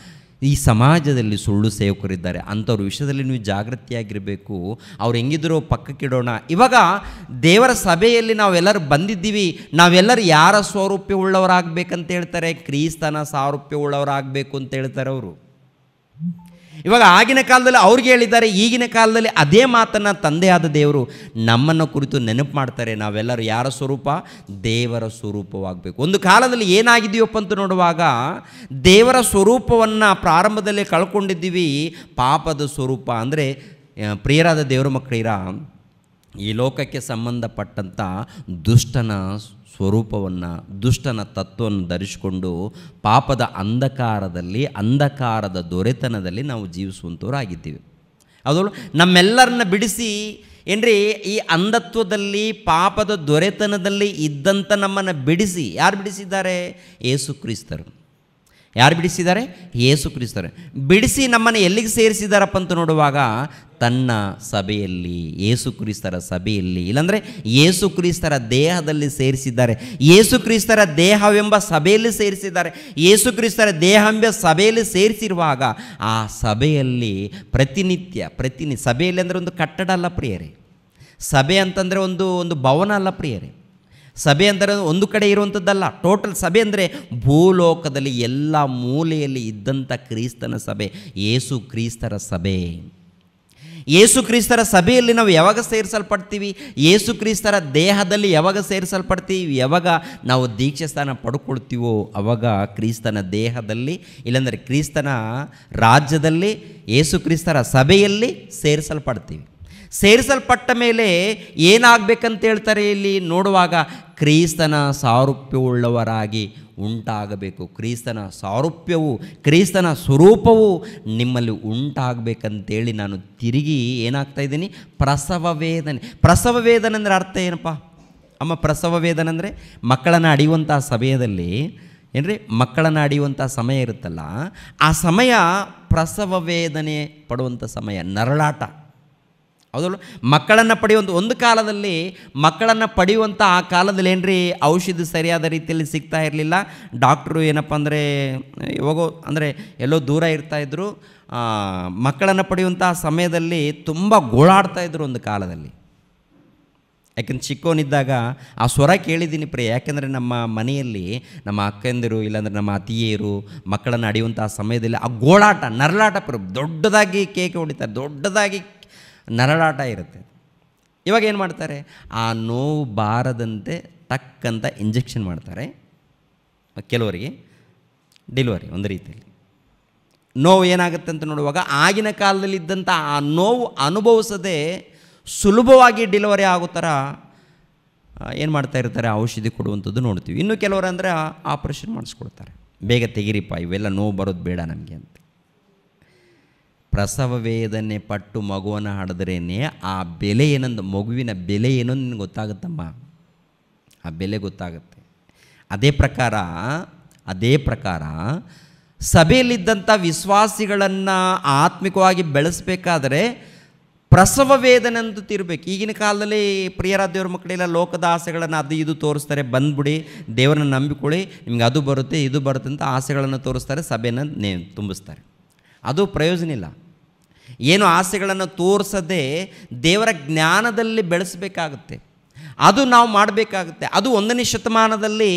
ಈ ಸಮಾಜದಲ್ಲಿ ಸುಳ್ಳು ಸೇವಕರಿದ್ದಾರೆ. ಅಂಥವ್ರ ವಿಷಯದಲ್ಲಿ ನೀವು ಜಾಗೃತಿಯಾಗಿರಬೇಕು. ಅವ್ರು ಹೆಂಗಿದ್ರು ಪಕ್ಕಕ್ಕಿಡೋಣ. ಇವಾಗ ದೇವರ ಸಭೆಯಲ್ಲಿ ನಾವೆಲ್ಲರೂ ಬಂದಿದ್ದೀವಿ. ನಾವೆಲ್ಲರೂ ಯಾರ ಸ್ವರೂಪ್ಯವುಳ್ಳವರಾಗಬೇಕಂತ ಹೇಳ್ತಾರೆ? ಕ್ರಿಸ್ತನ ಸಾರೂಪ್ಯವುಳ್ಳವರಾಗಬೇಕು ಅಂತ ಹೇಳ್ತಾರೆ ಅವರು. ಇವಾಗ ಆಗಿನ ಕಾಲದಲ್ಲಿ ಅವ್ರಿಗೆ ಹೇಳಿದ್ದಾರೆ, ಈಗಿನ ಕಾಲದಲ್ಲಿ ಅದೇ ಮಾತನ್ನು ತಂದೆಯಾದ ದೇವರು ನಮ್ಮನ್ನು ಕುರಿತು ನೆನಪು ಮಾಡ್ತಾರೆ. ನಾವೆಲ್ಲರೂ ಯಾರ ಸ್ವರೂಪ? ದೇವರ ಸ್ವರೂಪವಾಗಬೇಕು. ಒಂದು ಕಾಲದಲ್ಲಿ ಏನಾಗಿದೆಯಪ್ಪ ಅಂತ ನೋಡುವಾಗ ದೇವರ ಸ್ವರೂಪವನ್ನು ಪ್ರಾರಂಭದಲ್ಲೇ ಕಳ್ಕೊಂಡಿದ್ದೀವಿ. ಪಾಪದ ಸ್ವರೂಪ ಅಂದರೆ ಪ್ರಿಯರಾದ ದೇವರ ಮಕ್ಕಳಿರ ಈ ಲೋಕಕ್ಕೆ ಸಂಬಂಧಪಟ್ಟಂಥ ದುಷ್ಟನ ಸ್ವರೂಪವನ್ನು, ದುಷ್ಟನ ತತ್ವವನ್ನು ಧರಿಸಿಕೊಂಡು ಪಾಪದ ಅಂಧಕಾರದ ದೊರೆತನದಲ್ಲಿ ನಾವು ಜೀವಿಸುವಂಥವರಾಗಿದ್ದೀವಿ. ಅದು ನಮ್ಮೆಲ್ಲರನ್ನ ಬಿಡಿಸಿ ಏನ್ರಿ, ಈ ಅಂಧತ್ವದಲ್ಲಿ ಪಾಪದ ದೊರೆತನದಲ್ಲಿ ಇದ್ದಂಥ ನಮ್ಮನ್ನು ಬಿಡಿಸಿ ಯಾರು ಬಿಡಿಸಿದ್ದಾರೆ? ಯೇಸು ಕ್ರಿಸ್ತರು. ಯಾರು ಬಿಡಿಸಿದ್ದಾರೆ? ಯೇಸು ಕ್ರಿಸ್ತರು ಬಿಡಿಸಿ ನಮ್ಮನ್ನು ಎಲ್ಲಿಗೆ ಸೇರಿಸಿದಾರಪ್ಪ ಅಂತ ನೋಡುವಾಗ ತನ್ನ ಸಭೆಯಲ್ಲಿ, ಯೇಸು ಕ್ರಿಸ್ತರ ಸಭೆಯಲ್ಲಿ, ಇಲ್ಲಾಂದರೆ ಯೇಸು ಕ್ರಿಸ್ತರ ದೇಹದಲ್ಲಿ ಸೇರಿಸಿದ್ದಾರೆ. ಯೇಸು ಕ್ರಿಸ್ತರ ದೇಹವೆಂಬ ಸಭೆಯಲ್ಲಿ ಸೇರಿಸಿದ್ದಾರೆ. ಯೇಸು ಕ್ರಿಸ್ತರ ದೇಹವೆಂಬ ಸಭೆಯಲ್ಲಿ ಸೇರಿಸಿರುವಾಗ ಆ ಸಭೆಯಲ್ಲಿ ಸಭೆಯಲ್ಲಿ ಅಂದರೆ ಒಂದು ಕಟ್ಟಡ ಅಲ್ಲ ಪ್ರಿಯರೇ. ಸಭೆ ಅಂತಂದರೆ ಒಂದು ಭವನ ಅಲ್ಲ ಪ್ರಿಯರೇ. ಸಭೆ ಅಂದರೆ ಒಂದು ಕಡೆ ಇರುವಂಥದ್ದಲ್ಲ. ಟೋಟಲ್ ಸಭೆ ಅಂದರೆ ಭೂಲೋಕದಲ್ಲಿ ಎಲ್ಲ ಮೂಲೆಯಲ್ಲಿ ಇದ್ದಂಥ ಕ್ರಿಸ್ತನ ಸಭೆ, ಯೇಸು ಕ್ರಿಸ್ತರ ಸಭೆ. ಯೇಸು ಕ್ರಿಸ್ತರ ಸಭೆಯಲ್ಲಿ ನಾವು ಯಾವಾಗ ಸೇರಿಸಲ್ಪಡ್ತೀವಿ? ಯೇಸು ಕ್ರಿಸ್ತರ ದೇಹದಲ್ಲಿ ಯಾವಾಗ ಸೇರಿಸಲ್ಪಡ್ತೀವಿ? ಯಾವಾಗ ನಾವು ದೀಕ್ಷೆ ಸ್ಥಾನ ಪಡ್ಕೊಳ್ತೀವೋ ಅವಾಗ ಕ್ರಿಸ್ತನ ದೇಹದಲ್ಲಿ, ಇಲ್ಲಾಂದರೆ ಕ್ರಿಸ್ತನ ರಾಜ್ಯದಲ್ಲಿ, ಯೇಸು ಕ್ರಿಸ್ತರ ಸಭೆಯಲ್ಲಿ ಸೇರಿಸಲ್ಪಡ್ತೀವಿ. ಸೇರಿಸಲ್ಪಟ್ಟ ಮೇಲೆ ಏನಾಗಬೇಕಂತ ಹೇಳ್ತಾರೆ ಇಲ್ಲಿ ನೋಡುವಾಗ? ಕ್ರಿಸ್ತನ ಸಾರೂಪ್ಯವುಳ್ಳವರಾಗಿ ಉಂಟಾಗಬೇಕು. ಕ್ರಿಸ್ತನ ಸಾರೂಪ್ಯವು, ಕ್ರಿಸ್ತನ ಸ್ವರೂಪವು ನಿಮ್ಮಲ್ಲಿ ಉಂಟಾಗಬೇಕಂತೇಳಿ ನಾನು ತಿರುಗಿ ಏನಾಗ್ತಾ ಇದ್ದೀನಿ? ಪ್ರಸವ ವೇದನೆ ಅಂದರೆ ಅರ್ಥ ಏನಪ್ಪ ಅಮ್ಮ? ಪ್ರಸವ ವೇದನೆ ಅಂದರೆ ಮಕ್ಕಳನ್ನು ಅಡಿಯುವಂಥ ಸಮಯದಲ್ಲಿ ಏನ್ರಿ, ಮಕ್ಕಳನ್ನು ಅಡಿಯುವಂಥ ಸಮಯ ಇರುತ್ತಲ್ಲ, ಆ ಸಮಯ ಪ್ರಸವ ವೇದನೆ ಪಡುವಂಥ ಸಮಯ, ನರಳಾಟ. ಹೌದಲ್ಲ? ಮಕ್ಕಳನ್ನು ಒಂದು ಕಾಲದಲ್ಲಿ ಮಕ್ಕಳನ್ನು ಪಡೆಯುವಂಥ ಆ ಕಾಲದಲ್ಲಿ ಏನ್ರಿ, ಔಷಧಿ ಸರಿಯಾದ ರೀತಿಯಲ್ಲಿ ಸಿಗ್ತಾ ಇರಲಿಲ್ಲ. ಡಾಕ್ಟ್ರು ಏನಪ್ಪ ಅಂದರೆ ಯಾವಾಗೋ ಅಂದರೆ ಎಲ್ಲೋ ದೂರ ಇರ್ತಾಯಿದ್ರು. ಮಕ್ಕಳನ್ನು ಪಡೆಯುವಂಥ ಸಮಯದಲ್ಲಿ ತುಂಬ ಗೋಳಾಡ್ತಾಯಿದ್ರು ಒಂದು ಕಾಲದಲ್ಲಿ. ಯಾಕೆಂದ್ರೆ ಚಿಕ್ಕವನಿದ್ದಾಗ ಆ ಸ್ವರ ಕೇಳಿದ್ದೀನಿ ಯಾಕೆಂದರೆ ನಮ್ಮ ಮನೆಯಲ್ಲಿ ನಮ್ಮ ಅಕ್ಕಂದಿರು ಇಲ್ಲಾಂದರೆ ನಮ್ಮ ಅತ್ತಿಯರು ಮಕ್ಕಳನ್ನು ಅಡಿಯುವಂಥ ಸಮಯದಲ್ಲಿ ಆ ಗೋಳಾಟ, ನರಳಾಟ, ದೊಡ್ಡದಾಗಿ ಕೇಕೆ ಹೊಡಿತಾರೆ, ದೊಡ್ಡದಾಗಿ ನರಳಾಟ ಇರುತ್ತೆ. ಇವಾಗ ಏನು ಮಾಡ್ತಾರೆ, ಆ ನೋವು ಬಾರದಂತೆ ಟಕ್ಕಂತ ಇಂಜೆಕ್ಷನ್ ಮಾಡ್ತಾರೆ. ಕೆಲವರಿಗೆ ಡೆಲಿವರಿ ಒಂದು ರೀತಿಯಲ್ಲಿ ನೋವು ಏನಾಗುತ್ತೆ ಅಂತ ನೋಡುವಾಗ ಆಗಿನ ಕಾಲದಲ್ಲಿದ್ದಂಥ ಆ ನೋವು ಅನುಭವಿಸದೆ ಸುಲಭವಾಗಿ ಡೆಲಿವರಿ ಆಗೋ ಥರ ಏನು ಮಾಡ್ತಾ ಇರ್ತಾರೆ, ಔಷಧಿ ಕೊಡುವಂಥದ್ದು ನೋಡ್ತೀವಿ. ಇನ್ನು ಕೆಲವರು ಅಂದರೆ ಆಪ್ರೇಷನ್ ಮಾಡಿಸ್ಕೊಡ್ತಾರೆ, ಬೇಗ ತೆಗಿರಿಪ್ಪ, ಇವೆಲ್ಲ ನೋವು ಬರೋದು ಬೇಡ ನಮಗೆ ಅಂತ. ಪ್ರಸವ ವೇದನೆ ಪಟ್ಟು ಮಗುವನ್ನು ಹಡಿದ್ರೇ ಆ ಬೆಲೆ ಏನಂದು, ಮಗುವಿನ ಬೆಲೆ ಏನೋ ನಿನಗೆ ಗೊತ್ತಾಗುತ್ತಮ್ಮ, ಆ ಬೆಲೆ ಗೊತ್ತಾಗುತ್ತೆ. ಅದೇ ಪ್ರಕಾರ ಸಭೆಯಲ್ಲಿದ್ದಂಥ ವಿಶ್ವಾಸಿಗಳನ್ನು ಆತ್ಮಿಕವಾಗಿ ಬೆಳೆಸಬೇಕಾದ್ರೆ ಪ್ರಸವ ವೇದನೆ ಅಂತ ತಿರ್ಬೇಕು. ಈಗಿನ ಕಾಲದಲ್ಲಿ ಪ್ರಿಯರ ದೇವ್ರ ಮಕ್ಕಳೆಲ್ಲ ಲೋಕದ ಆಸೆಗಳನ್ನು ಅದು ಇದು ತೋರಿಸ್ತಾರೆ, ಬಂದ್ಬಿಡಿ ದೇವರನ್ನ ನಂಬಿಕೊಳ್ಳಿ ನಿಮ್ಗೆ ಅದು ಬರುತ್ತೆ ಇದು ಬರುತ್ತೆ ಅಂತ ಆಸೆಗಳನ್ನು ತೋರಿಸ್ತಾರೆ, ಸಭೆಯನ್ನು ತುಂಬಿಸ್ತಾರೆ. ಅದು ಪ್ರಯೋಜನ ಇಲ್ಲ. ಏನು ಆಸೆಗಳನ್ನು ತೋರಿಸದೆ ದೇವರ ಜ್ಞಾನದಲ್ಲಿ ಬೆಳೆಸಬೇಕಾಗುತ್ತೆ, ಅದು ನಾವು ಮಾಡಬೇಕಾಗುತ್ತೆ. ಅದು 1ನೇ ಶತಮಾನದಲ್ಲಿ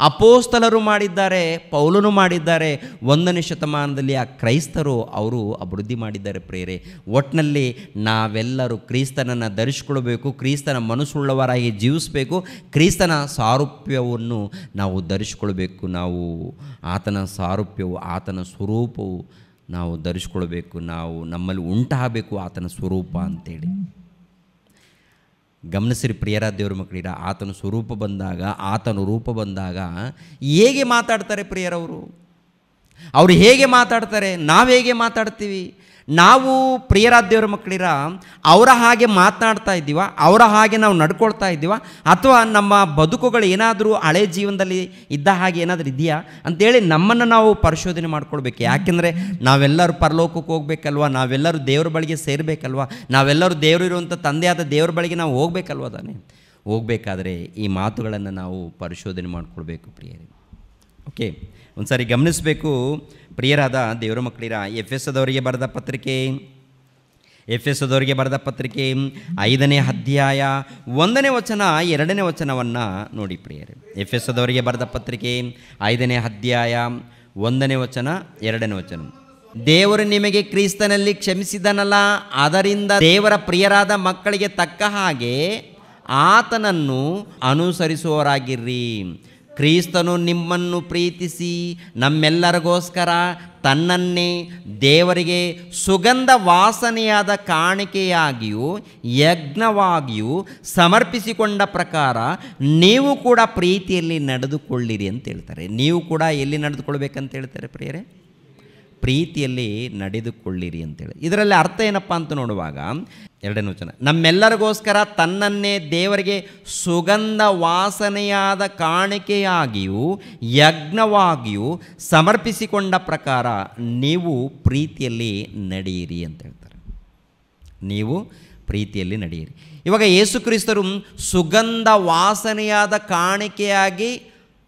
ಅಪೋಸ್ತಲರು ಮಾಡಿದ್ದಾರೆ, ಪೌಲನು ಮಾಡಿದ್ದಾರೆ. 1ನೇ ಶತಮಾನದಲ್ಲಿ ಆ ಕ್ರೈಸ್ತರು ಅವರು ಅಭಿವೃದ್ಧಿ ಮಾಡಿದ್ದಾರೆ. ಪ್ರೇರೆ ಒಟ್ಟಿನಲ್ಲಿ ನಾವೆಲ್ಲರೂ ಕ್ರಿಸ್ತನನ್ನು ಧರಿಸಿಕೊಳ್ಬೇಕು, ಕ್ರಿಸ್ತನ ಮನಸ್ಸುಳ್ಳವರಾಗಿ ಜೀವಿಸಬೇಕು, ಕ್ರಿಸ್ತನ ಸಾರೂಪ್ಯವನ್ನು ನಾವು ಧರಿಸಿಕೊಳ್ಬೇಕು. ನಾವು ಆತನ ಸಾರೂಪ್ಯವು, ಆತನ ಸ್ವರೂಪವು ನಾವು ಧರಿಸ್ಕೊಳ್ಬೇಕು, ನಾವು ನಮ್ಮಲ್ಲಿ ಉಂಟಾಗಬೇಕು ಆತನ ಸ್ವರೂಪ ಅಂತೇಳಿ. ಗಮನಿಸಿರಿ ಪ್ರಿಯರ ದೇವ್ರ ಮಕ್ಕಳಿರ, ಆತನ ಸ್ವರೂಪ ಬಂದಾಗ, ಆತನ ರೂಪ ಬಂದಾಗ ಹೇಗೆ ಮಾತಾಡ್ತಾರೆ ಪ್ರಿಯರವರು, ಅವರು ಹೇಗೆ ಮಾತಾಡ್ತಾರೆ, ನಾವು ಹೇಗೆ ಮಾತಾಡ್ತೀವಿ? ನಾವು ಪ್ರಿಯರ ದೇವ್ರ ಮಕ್ಕಳಿರ ಅವರ ಹಾಗೆ ಮಾತನಾಡ್ತಾ ಇದ್ದೀವ, ಅವರ ಹಾಗೆ ನಾವು ನಡ್ಕೊಳ್ತಾ ಇದ್ದೀವ, ಅಥವಾ ನಮ್ಮ ಬದುಕುಗಳು ಏನಾದರೂ ಹಳೆ ಜೀವನದಲ್ಲಿ ಇದ್ದ ಹಾಗೆ ಏನಾದರೂ ಇದೆಯಾ ಅಂಥೇಳಿ ನಮ್ಮನ್ನು ನಾವು ಪರಿಶೋಧನೆ ಮಾಡ್ಕೊಳ್ಬೇಕು. ಯಾಕೆಂದರೆ ನಾವೆಲ್ಲರೂ ಪರಲೋಕಕ್ಕೆ ಹೋಗ್ಬೇಕಲ್ವ, ನಾವೆಲ್ಲರೂ ದೇವ್ರ ಬಳಿಗೆ ಸೇರಬೇಕಲ್ವ, ನಾವೆಲ್ಲರೂ ದೇವರು ಇರುವಂಥ ತಂದೆಯಾದ ದೇವ್ರ ಬಳಿಗೆ ನಾವು ಹೋಗ್ಬೇಕಲ್ವ ತಾನೆ. ಹೋಗಬೇಕಾದ್ರೆ ಈ ಮಾತುಗಳನ್ನು ನಾವು ಪರಿಶೋಧನೆ ಮಾಡ್ಕೊಳ್ಬೇಕು ಪ್ರಿಯರೇ. ಓಕೆ, ಒಂದು ಸಾರಿ ಗಮನಿಸಬೇಕು ಪ್ರಿಯರಾದ ದೇವರ ಮಕ್ಕಳಿರ. ಎಫೆಸದವರಿಗೆ ಬರೆದ ಪತ್ರಿಕೆ 5ನೇ ಅಧ್ಯಾಯ 1ನೇ ವಚನ 2ನೇ ವಚನವನ್ನು ನೋಡಿ ಪ್ರಿಯರೇ. ಎಫೆಸದವರಿಗೆ ಬರೆದ ಪತ್ರಿಕೆ 5ನೇ ಅಧ್ಯಾಯ 1ನೇ ವಚನ 2ನೇ ವಚನ. ದೇವರು ನಿಮಗೆ ಕ್ರಿಸ್ತನಲ್ಲಿ ಕ್ಷಮಿಸಿದನಲ್ಲ, ಅದರಿಂದ ದೇವರ ಪ್ರಿಯರಾದ ಮಕ್ಕಳಿಗೆ ತಕ್ಕ ಹಾಗೆ ಆತನನ್ನು ಅನುಸರಿಸುವವರಾಗಿರ್ರಿ. ಕ್ರಿಸ್ತನು ನಿಮ್ಮನ್ನು ಪ್ರೀತಿಸಿ ನಮ್ಮೆಲ್ಲರಿಗೋಸ್ಕರ ತನ್ನನ್ನೇ ದೇವರಿಗೆ ಸುಗಂಧ ವಾಸನೆಯಾದ ಕಾಣಿಕೆಯಾಗಿಯೂ ಯಜ್ಞವಾಗಿಯೂ ಸಮರ್ಪಿಸಿಕೊಂಡ ಪ್ರಕಾರ ನೀವು ಕೂಡ ಪ್ರೀತಿಯಲ್ಲಿ ನಡೆದುಕೊಳ್ಳಿರಿ ಅಂತ ಹೇಳ್ತಾರೆ. ನೀವು ಕೂಡ ಎಲ್ಲಿ ನಡೆದುಕೊಳ್ಬೇಕಂತ ಹೇಳ್ತಾರೆ ಪ್ರಿಯರೇ? ಪ್ರೀತಿಯಲ್ಲಿ ನಡೆದುಕೊಳ್ಳಿರಿ ಅಂತೇಳಿ. ಇದರಲ್ಲಿ ಅರ್ಥ ಏನಪ್ಪ ಅಂತ ನೋಡುವಾಗ 2ನೇ ವಚನ, ನಮ್ಮೆಲ್ಲರಿಗೋಸ್ಕರ ತನ್ನನ್ನೇ ದೇವರಿಗೆ ಸುಗಂಧ ವಾಸನೆಯಾದ ಕಾಣಿಕೆಯಾಗಿಯೂ ಯಜ್ಞವಾಗಿಯೂ ಸಮರ್ಪಿಸಿಕೊಂಡ ಪ್ರಕಾರ ನೀವು ಪ್ರೀತಿಯಲ್ಲಿ ನಡೆಯಿರಿ ಅಂತ ಹೇಳ್ತಾರೆ. ನೀವು ಪ್ರೀತಿಯಲ್ಲಿ ನಡೆಯಿರಿ. ಇವಾಗ ಯೇಸು ಕ್ರಿಸ್ತರು ಸುಗಂಧ ವಾಸನೆಯಾದ ಕಾಣಿಕೆಯಾಗಿ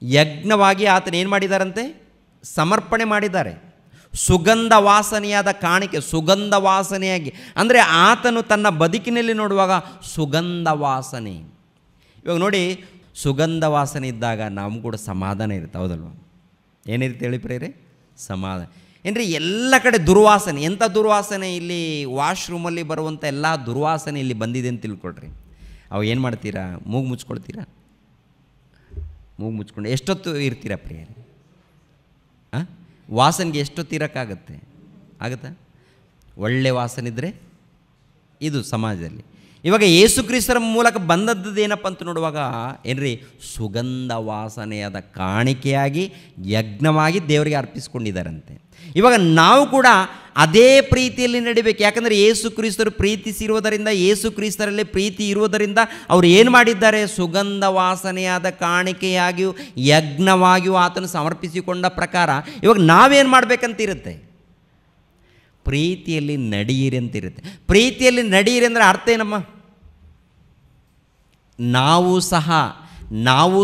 ಯಜ್ಞವಾಗಿ ಆತನ ಏನು ಮಾಡಿದಾರಂತೆ? ಸಮರ್ಪಣೆ ಮಾಡಿದ್ದಾರೆ. ಸುಗಂಧ ವಾಸನೆಯಾದ ಕಾಣಿಕೆ, ಸುಗಂಧ ವಾಸನೆಯಾಗಿ ಅಂದರೆ ಆತನು ತನ್ನ ಬದುಕಿನಲ್ಲಿ ನೋಡುವಾಗ ಸುಗಂಧ ವಾಸನೆ. ಇವಾಗ ನೋಡಿ, ಸುಗಂಧ ವಾಸನೆ ಇದ್ದಾಗ ನಮಗೂ ಕೂಡ ಸಮಾಧಾನ ಇರುತ್ತೆ, ಹೌದಲ್ವ? ಏನಿರುತ್ತೆ ಹೇಳಿ ಪ್ರಿಯರೇ? ಸಮಾಧಾನ. ಏನ್ರಿ ಎಲ್ಲ ಕಡೆ ದುರ್ವಾಸನೆ. ಎಂಥ ದುರ್ವಾಸನೆ? ಇಲ್ಲಿ ವಾಶ್ರೂಮಲ್ಲಿ ಬರುವಂಥ ಎಲ್ಲ ದುರ್ವಾಸನೆ ಇಲ್ಲಿ ಬಂದಿದೆ ಅಂತ ತಿಳ್ಕೊಳ್ರಿ. ಅವು ಏನು ಮಾಡ್ತೀರಾ? ಮೂಗು ಮುಚ್ಕೊಳ್ತೀರಾ? ಮೂಗು ಮುಚ್ಕೊಂಡು ಎಷ್ಟೊತ್ತು ಇರ್ತೀರಾ ಪ್ರಿಯರೇ? ವಾಸನೆಗೆ ಎಷ್ಟೊತ್ತು ಇರೋಕ್ಕಾಗತ್ತೆ? ಆಗುತ್ತಾ? ಒಳ್ಳೆ ವಾಸನೆ ಇದ್ದರೆ ಇದು ಸಮಾಜದಲ್ಲಿ. ಇವಾಗ ಯೇಸು ಕ್ರಿಸ್ತರ ಮೂಲಕ ಬಂದದ್ದು ಏನಪ್ಪ ಅಂತ ನೋಡುವಾಗ ಏನ್ರಿ? ಸುಗಂಧ ವಾಸನೆಯಾದ ಕಾಣಿಕೆಯಾಗಿ ಯಜ್ಞವಾಗಿ ದೇವರಿಗೆ ಅರ್ಪಿಸ್ಕೊಂಡಿದ್ದಾರಂತೆ. ಇವಾಗ ನಾವು ಕೂಡ ಅದೇ ಪ್ರೀತಿಯಲ್ಲಿ ನಡಿಬೇಕು. ಯಾಕಂದರೆ ಯೇಸು ಕ್ರಿಸ್ತರು ಪ್ರೀತಿಸಿರುವುದರಿಂದ, ಯೇಸು ಕ್ರಿಸ್ತರಲ್ಲಿ ಪ್ರೀತಿ ಇರುವುದರಿಂದ ಅವರು ಏನು ಮಾಡಿದ್ದಾರೆ? ಸುಗಂಧ ವಾಸನೆಯಾದ ಕಾಣಿಕೆಯಾಗಿಯೂ ಯಜ್ಞವಾಗಿಯೂ ಆತನು ಸಮರ್ಪಿಸಿಕೊಂಡ ಪ್ರಕಾರ ಇವಾಗ ನಾವೇನು ಮಾಡಬೇಕಂತಿರುತ್ತೆ? ಪ್ರೀತಿಯಲ್ಲಿ ನಡೆಯಿರಿ ಅಂತಿರುತ್ತೆ. ಪ್ರೀತಿಯಲ್ಲಿ ನಡೆಯಿರಿ ಅಂದರೆ ಅರ್ಥ ಏನಮ್ಮ? ನಾವು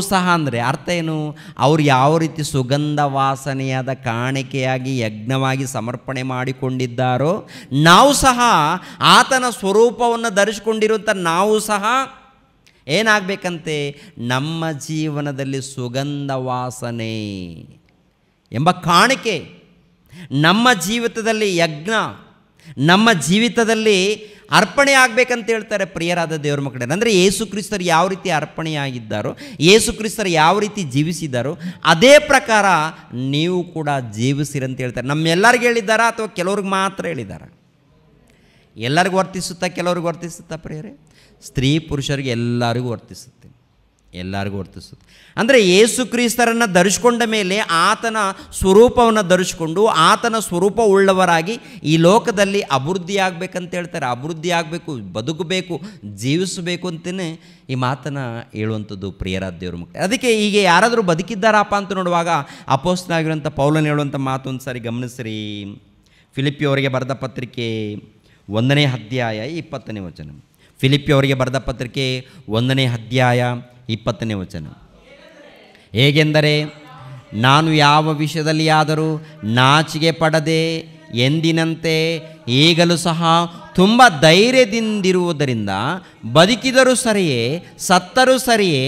ಸಹ ಅಂದರೆ ಅರ್ಥ ಏನು? ಅವರು ಯಾವ ರೀತಿ ಸುಗಂಧ ವಾಸನೆಯಾದ ಕಾಣಿಕೆಯಾಗಿ ಯಜ್ಞವಾಗಿ ಸಮರ್ಪಣೆ ಮಾಡಿಕೊಂಡಿದ್ದಾರೋ, ನಾವು ಸಹ ಆತನ ಸ್ವರೂಪವನ್ನು ಧರಿಸಿಕೊಂಡಿರುವಂಥ ನಾವು ಸಹ ಏನಾಗಬೇಕಂತೆ? ನಮ್ಮ ಜೀವನದಲ್ಲಿ ಸುಗಂಧ ವಾಸನೆ ಎಂಬ ಕಾಣಿಕೆ, ನಮ್ಮ ಜೀವಿತದಲ್ಲಿ ಯಜ್ಞ, ನಮ್ಮ ಜೀವಿತದಲ್ಲಿ ಅರ್ಪಣೆ ಆಗಬೇಕಂತ ಹೇಳ್ತಾರೆ ಪ್ರಿಯರಾದ ದೇವರ ಮಕ್ಕಳೇ. ಅಂದರೆ ಯೇಸು ಕ್ರಿಸ್ತರು ಯಾವ ರೀತಿ ಅರ್ಪಣೆಯಾಗಿದ್ದಾರೋ, ಯೇಸು ಕ್ರಿಸ್ತರು ಯಾವ ರೀತಿ ಜೀವಿಸಿದ್ದಾರೋ ಅದೇ ಪ್ರಕಾರ ನೀವು ಕೂಡ ಜೀವಿಸಿರಂತ ಹೇಳ್ತಾರೆ. ನಮ್ಮೆಲ್ಲರಿಗೂ ಹೇಳಿದ್ದಾರಾ ಅಥವಾ ಕೆಲವ್ರಿಗೆ ಮಾತ್ರ ಹೇಳಿದ್ದಾರಾ? ಎಲ್ಲರಿಗೂ ವರ್ತಿಸುತ್ತಾ, ಕೆಲವ್ರಿಗೆ ವರ್ತಿಸುತ್ತಾ ಪ್ರಿಯರೇ? ಸ್ತ್ರೀ ಪುರುಷರಿಗೆ ಎಲ್ಲರಿಗೂ ವರ್ತಿಸುತ್ತೆ, ಎಲ್ಲರಿಗೂ ವರ್ತಿಸುತ್ತೆ. ಅಂದರೆ ಯೇಸು ಕ್ರಿಸ್ತರನ್ನು ಧರಿಸ್ಕೊಂಡ ಮೇಲೆ ಆತನ ಸ್ವರೂಪವನ್ನು ಧರಿಸ್ಕೊಂಡು ಆತನ ಸ್ವರೂಪ ಉಳ್ಳವರಾಗಿ ಈ ಲೋಕದಲ್ಲಿ ಅಭಿವೃದ್ಧಿ ಆಗಬೇಕಂತ ಹೇಳ್ತಾರೆ. ಅಭಿವೃದ್ಧಿ ಆಗಬೇಕು, ಬದುಕಬೇಕು, ಜೀವಿಸಬೇಕು ಅಂತಲೇ ಈ ಮಾತನ್ನು ಹೇಳುವಂಥದ್ದು ಪ್ರಿಯರಾದ ದೇವ್ರ ಮಕ್ಕಳು. ಅದಕ್ಕೆ ಹೀಗೆ ಯಾರಾದರೂ ಬದುಕಿದ್ದಾರಪ್ಪ ಅಂತ ನೋಡುವಾಗ ಅಪೊಸ್ತಲನಾಗಿರುವಂಥ ಪೌಲನು ಹೇಳುವಂಥ ಮಾತು ಒಂದು ಸಾರಿ ಗಮನಿಸ್ರಿ. ಫಿಲಿಪ್ಪಿಯವರಿಗೆ ಬರೆದ ಪತ್ರಿಕೆ 1ನೇ ಅಧ್ಯಾಯ 20ನೇ ವಚನ. ಫಿಲಿಪ್ಪಿಯವರಿಗೆ ಬರೆದ ಪತ್ರಿಕೆ 1ನೇ ಅಧ್ಯಾಯ 20ನೇ ವಚನ. ಹೇಗೆಂದರೆ, ನಾನು ಯಾವ ವಿಷಯದಲ್ಲಿ ಆದರೂ ನಾಚಿಕೆ ಪಡದೆ ಎಂದಿನಂತೆ ಈಗಲೂ ಸಹ ತುಂಬ ಧೈರ್ಯದಿಂದಿರುವುದರಿಂದ ಬದುಕಿದರೂ ಸರಿಯೇ ಸತ್ತರೂ ಸರಿಯೇ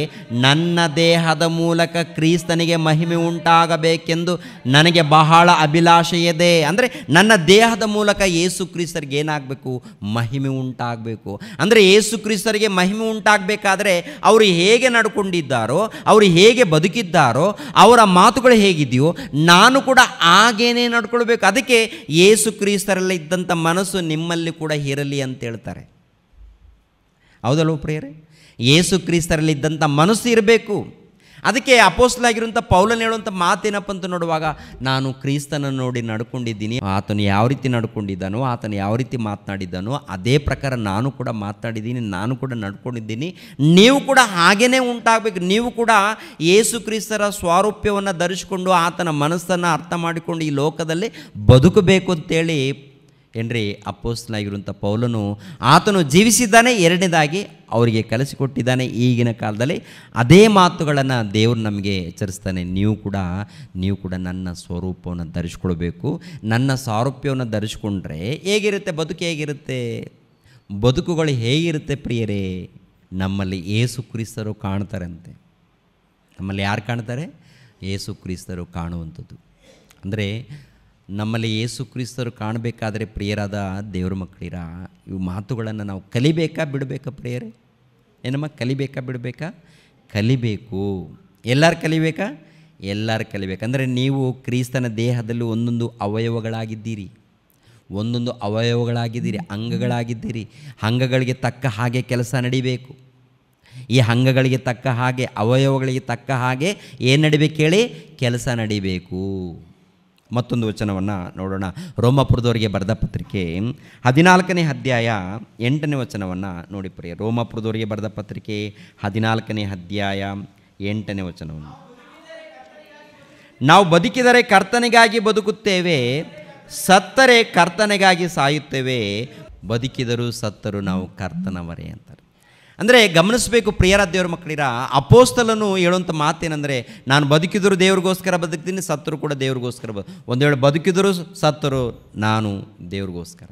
ನನ್ನ ದೇಹದ ಮೂಲಕ ಕ್ರಿಸ್ತನಿಗೆ ಮಹಿಮೆ ಉಂಟಾಗಬೇಕೆಂದು ನನಗೆ ಬಹಳ ಅಭಿಲಾಷೆ ಇದೆ. ಅಂದರೆ ನನ್ನ ದೇಹದ ಮೂಲಕ ಯೇಸು ಕ್ರಿಸ್ತರಿಗೆ ಏನಾಗಬೇಕು? ಮಹಿಮೆ ಉಂಟಾಗಬೇಕು. ಅಂದರೆ ಯೇಸು ಕ್ರಿಸ್ತರಿಗೆ ಮಹಿಮೆ ಉಂಟಾಗಬೇಕಾದ್ರೆ ಅವರು ಹೇಗೆ ನಡ್ಕೊಂಡಿದ್ದಾರೋ, ಅವರು ಹೇಗೆ ಬದುಕಿದ್ದಾರೋ, ಅವರ ಮಾತುಗಳು ಹೇಗಿದೆಯೋ ನಾನು ಕೂಡ ಹಾಗೇನೇ ನಡ್ಕೊಳ್ಬೇಕು. ಅದಕ್ಕೆ ಯೇಸು ಕ್ರಿಸ್ತರಲ್ಲಿ ಇದ್ದಂಥ ಮನಸ್ಸು ನಿಮ್ಮಲ್ಲಿ ಕೂಡ ಇರಲಿ ಅಂತ ಹೇಳ್ತಾರೆ. ಹೌದಲ್ವ ಪ್ರಿಯರೇ? ಯೇಸು ಕ್ರಿಸ್ತರಲ್ಲಿದ್ದಂಥ ಮನಸ್ಸು ಇರಬೇಕು. ಅದಕ್ಕೆ ಅಪೊಸ್ತಲನಾಗಿರುವಂಥ ಪೌಲನು ಹೇಳುವಂಥ ಮಾತೇನಪ್ಪ ಅಂತ ನೋಡುವಾಗ, ನಾನು ಕ್ರಿಸ್ತನನ್ನು ನೋಡಿ ನಡ್ಕೊಂಡಿದ್ದೀನಿ, ಆತನು ಯಾವ ರೀತಿ ನಡ್ಕೊಂಡಿದ್ದಾನೋ, ಆತನು ಯಾವ ರೀತಿ ಮಾತನಾಡಿದ್ದಾನೋ ಅದೇ ಪ್ರಕಾರ ನಾನು ಕೂಡ ಮಾತನಾಡಿದ್ದೀನಿ, ನಾನು ಕೂಡ ನಡ್ಕೊಂಡಿದ್ದೀನಿ. ನೀವು ಕೂಡ ಹಾಗೇ ಉಂಟಾಗಬೇಕು. ನೀವು ಕೂಡ ಯೇಸು ಕ್ರಿಸ್ತರ ಸ್ವಾರೂಪ್ಯವನ್ನು ಧರಿಸಿಕೊಂಡು ಆತನ ಮನಸ್ಸನ್ನು ಅರ್ಥ ಮಾಡಿಕೊಂಡು ಈ ಲೋಕದಲ್ಲಿ ಬದುಕಬೇಕು ಅಂತೇಳಿ ಏನ್ರಿ ಅಪೊಸ್ತಲನಾಗಿರುವಂಥ ಪೌಲನು ಆತನು ಜೀವಿಸಿದ್ದಾನೆ. ಎರಡನೇದಾಗಿ ಅವರಿಗೆ ಕಲಿಸಿಕೊಟ್ಟಿದ್ದಾನೆ. ಈಗಿನ ಕಾಲದಲ್ಲಿ ಅದೇ ಮಾತುಗಳನ್ನು ದೇವರು ನಮಗೆ ಎಚ್ಚರಿಸ್ತಾನೆ. ನೀವು ಕೂಡ ನನ್ನ ಸ್ವರೂಪವನ್ನು ಧರಿಸ್ಕೊಳ್ಬೇಕು. ನನ್ನ ಸಾರೂಪ್ಯವನ್ನು ಧರಿಸ್ಕೊಂಡ್ರೆ ಹೇಗಿರುತ್ತೆ ಬದುಕು? ಹೇಗಿರುತ್ತೆ ಬದುಕುಗಳು? ಹೇಗಿರುತ್ತೆ ಪ್ರಿಯರೇ? ನಮ್ಮಲ್ಲಿ ಯೇಸು ಕ್ರಿಸ್ತರು ಕಾಣ್ತಾರಂತೆ. ನಮ್ಮಲ್ಲಿ ಯಾರು ಕಾಣ್ತಾರೆ? ಯೇಸು ಕ್ರಿಸ್ತರು ಕಾಣುವಂಥದ್ದು. ಅಂದರೆ ನಮ್ಮಲ್ಲಿ ಯೇಸು ಕ್ರಿಸ್ತರು ಕಾಣಬೇಕಾದ್ರೆ ಪ್ರಿಯರಾದ ದೇವ್ರ ಮಕ್ಕಳಿರ ಇವು ಮಾತುಗಳನ್ನು ನಾವು ಕಲಿಬೇಕಾ ಬಿಡಬೇಕಾ ಪ್ರಿಯರೇ? ಏನಮ್ಮ ಕಲಿಬೇಕಾ ಬಿಡಬೇಕಾ? ಕಲಿಬೇಕು. ಎಲ್ಲರೂ ಕಲಿಬೇಕಾ? ಎಲ್ಲರೂ ಕಲಿಬೇಕಂದರೆ ನೀವು ಕ್ರಿಸ್ತನ ದೇಹದಲ್ಲಿ ಒಂದೊಂದು ಅವಯವಗಳಾಗಿದ್ದೀರಿ, ಅಂಗಗಳಾಗಿದ್ದೀರಿ. ಅಂಗಗಳಿಗೆ ತಕ್ಕ ಹಾಗೆ ಕೆಲಸ ನಡಿಬೇಕು. ಈ ಅಂಗಗಳಿಗೆ ತಕ್ಕ ಹಾಗೆ, ಅವಯವಗಳಿಗೆ ತಕ್ಕ ಹಾಗೆ ಏನು ನಡಿಬೇಕು ಹೇಳಿ? ಕೆಲಸ ನಡಿಬೇಕು. ಮತ್ತೊಂದು ವಚನವನ್ನು ನೋಡೋಣ. ರೋಮಾಪುರದವರಿಗೆ ಬರೆದ ಪತ್ರಿಕೆ 14ನೇ ಅಧ್ಯಾಯ 8ನೇ ವಚನವನ್ನು ನೋಡಿ ಪ್ರಿಯ. ರೋಮಾಪುರದವರಿಗೆ ಬರೆದ ಪತ್ರಿಕೆ 14ನೇ ಅಧ್ಯಾಯ 8ನೇ ವಚನವನ್ನು. ನಾವು ಬದುಕಿದರೆ ಕರ್ತನಿಗಾಗಿ ಬದುಕುತ್ತೇವೆ, ಸತ್ತರೆ ಕರ್ತನಿಗಾಗಿ ಸಾಯುತ್ತೇವೆ. ಬದುಕಿದರೂ ಸತ್ತರೂ ನಾವು ಕರ್ತನವರೇ ಅಂತಾರೆ. ಅಂದರೆ ಗಮನಿಸಬೇಕು ಪ್ರಿಯರಾದ ದೇವ್ರ ಮಕ್ಕಳಿರ, ಅಪೊಸ್ತಲನು ಹೇಳುವಂಥ ಮಾತೇನೆಂದರೆ, ನಾನು ಬದುಕಿದರೂ ದೇವ್ರಿಗೋಸ್ಕರ ಬದುಕ್ತೀನಿ, ಸತ್ತರೂ ಕೂಡ ದೇವ್ರಿಗೋಸ್ಕರ ಒಂದು ವೇಳೆ ಬದುಕಿದರೂ ಸತ್ತರೂ ನಾನು ದೇವ್ರಿಗೋಸ್ಕರ,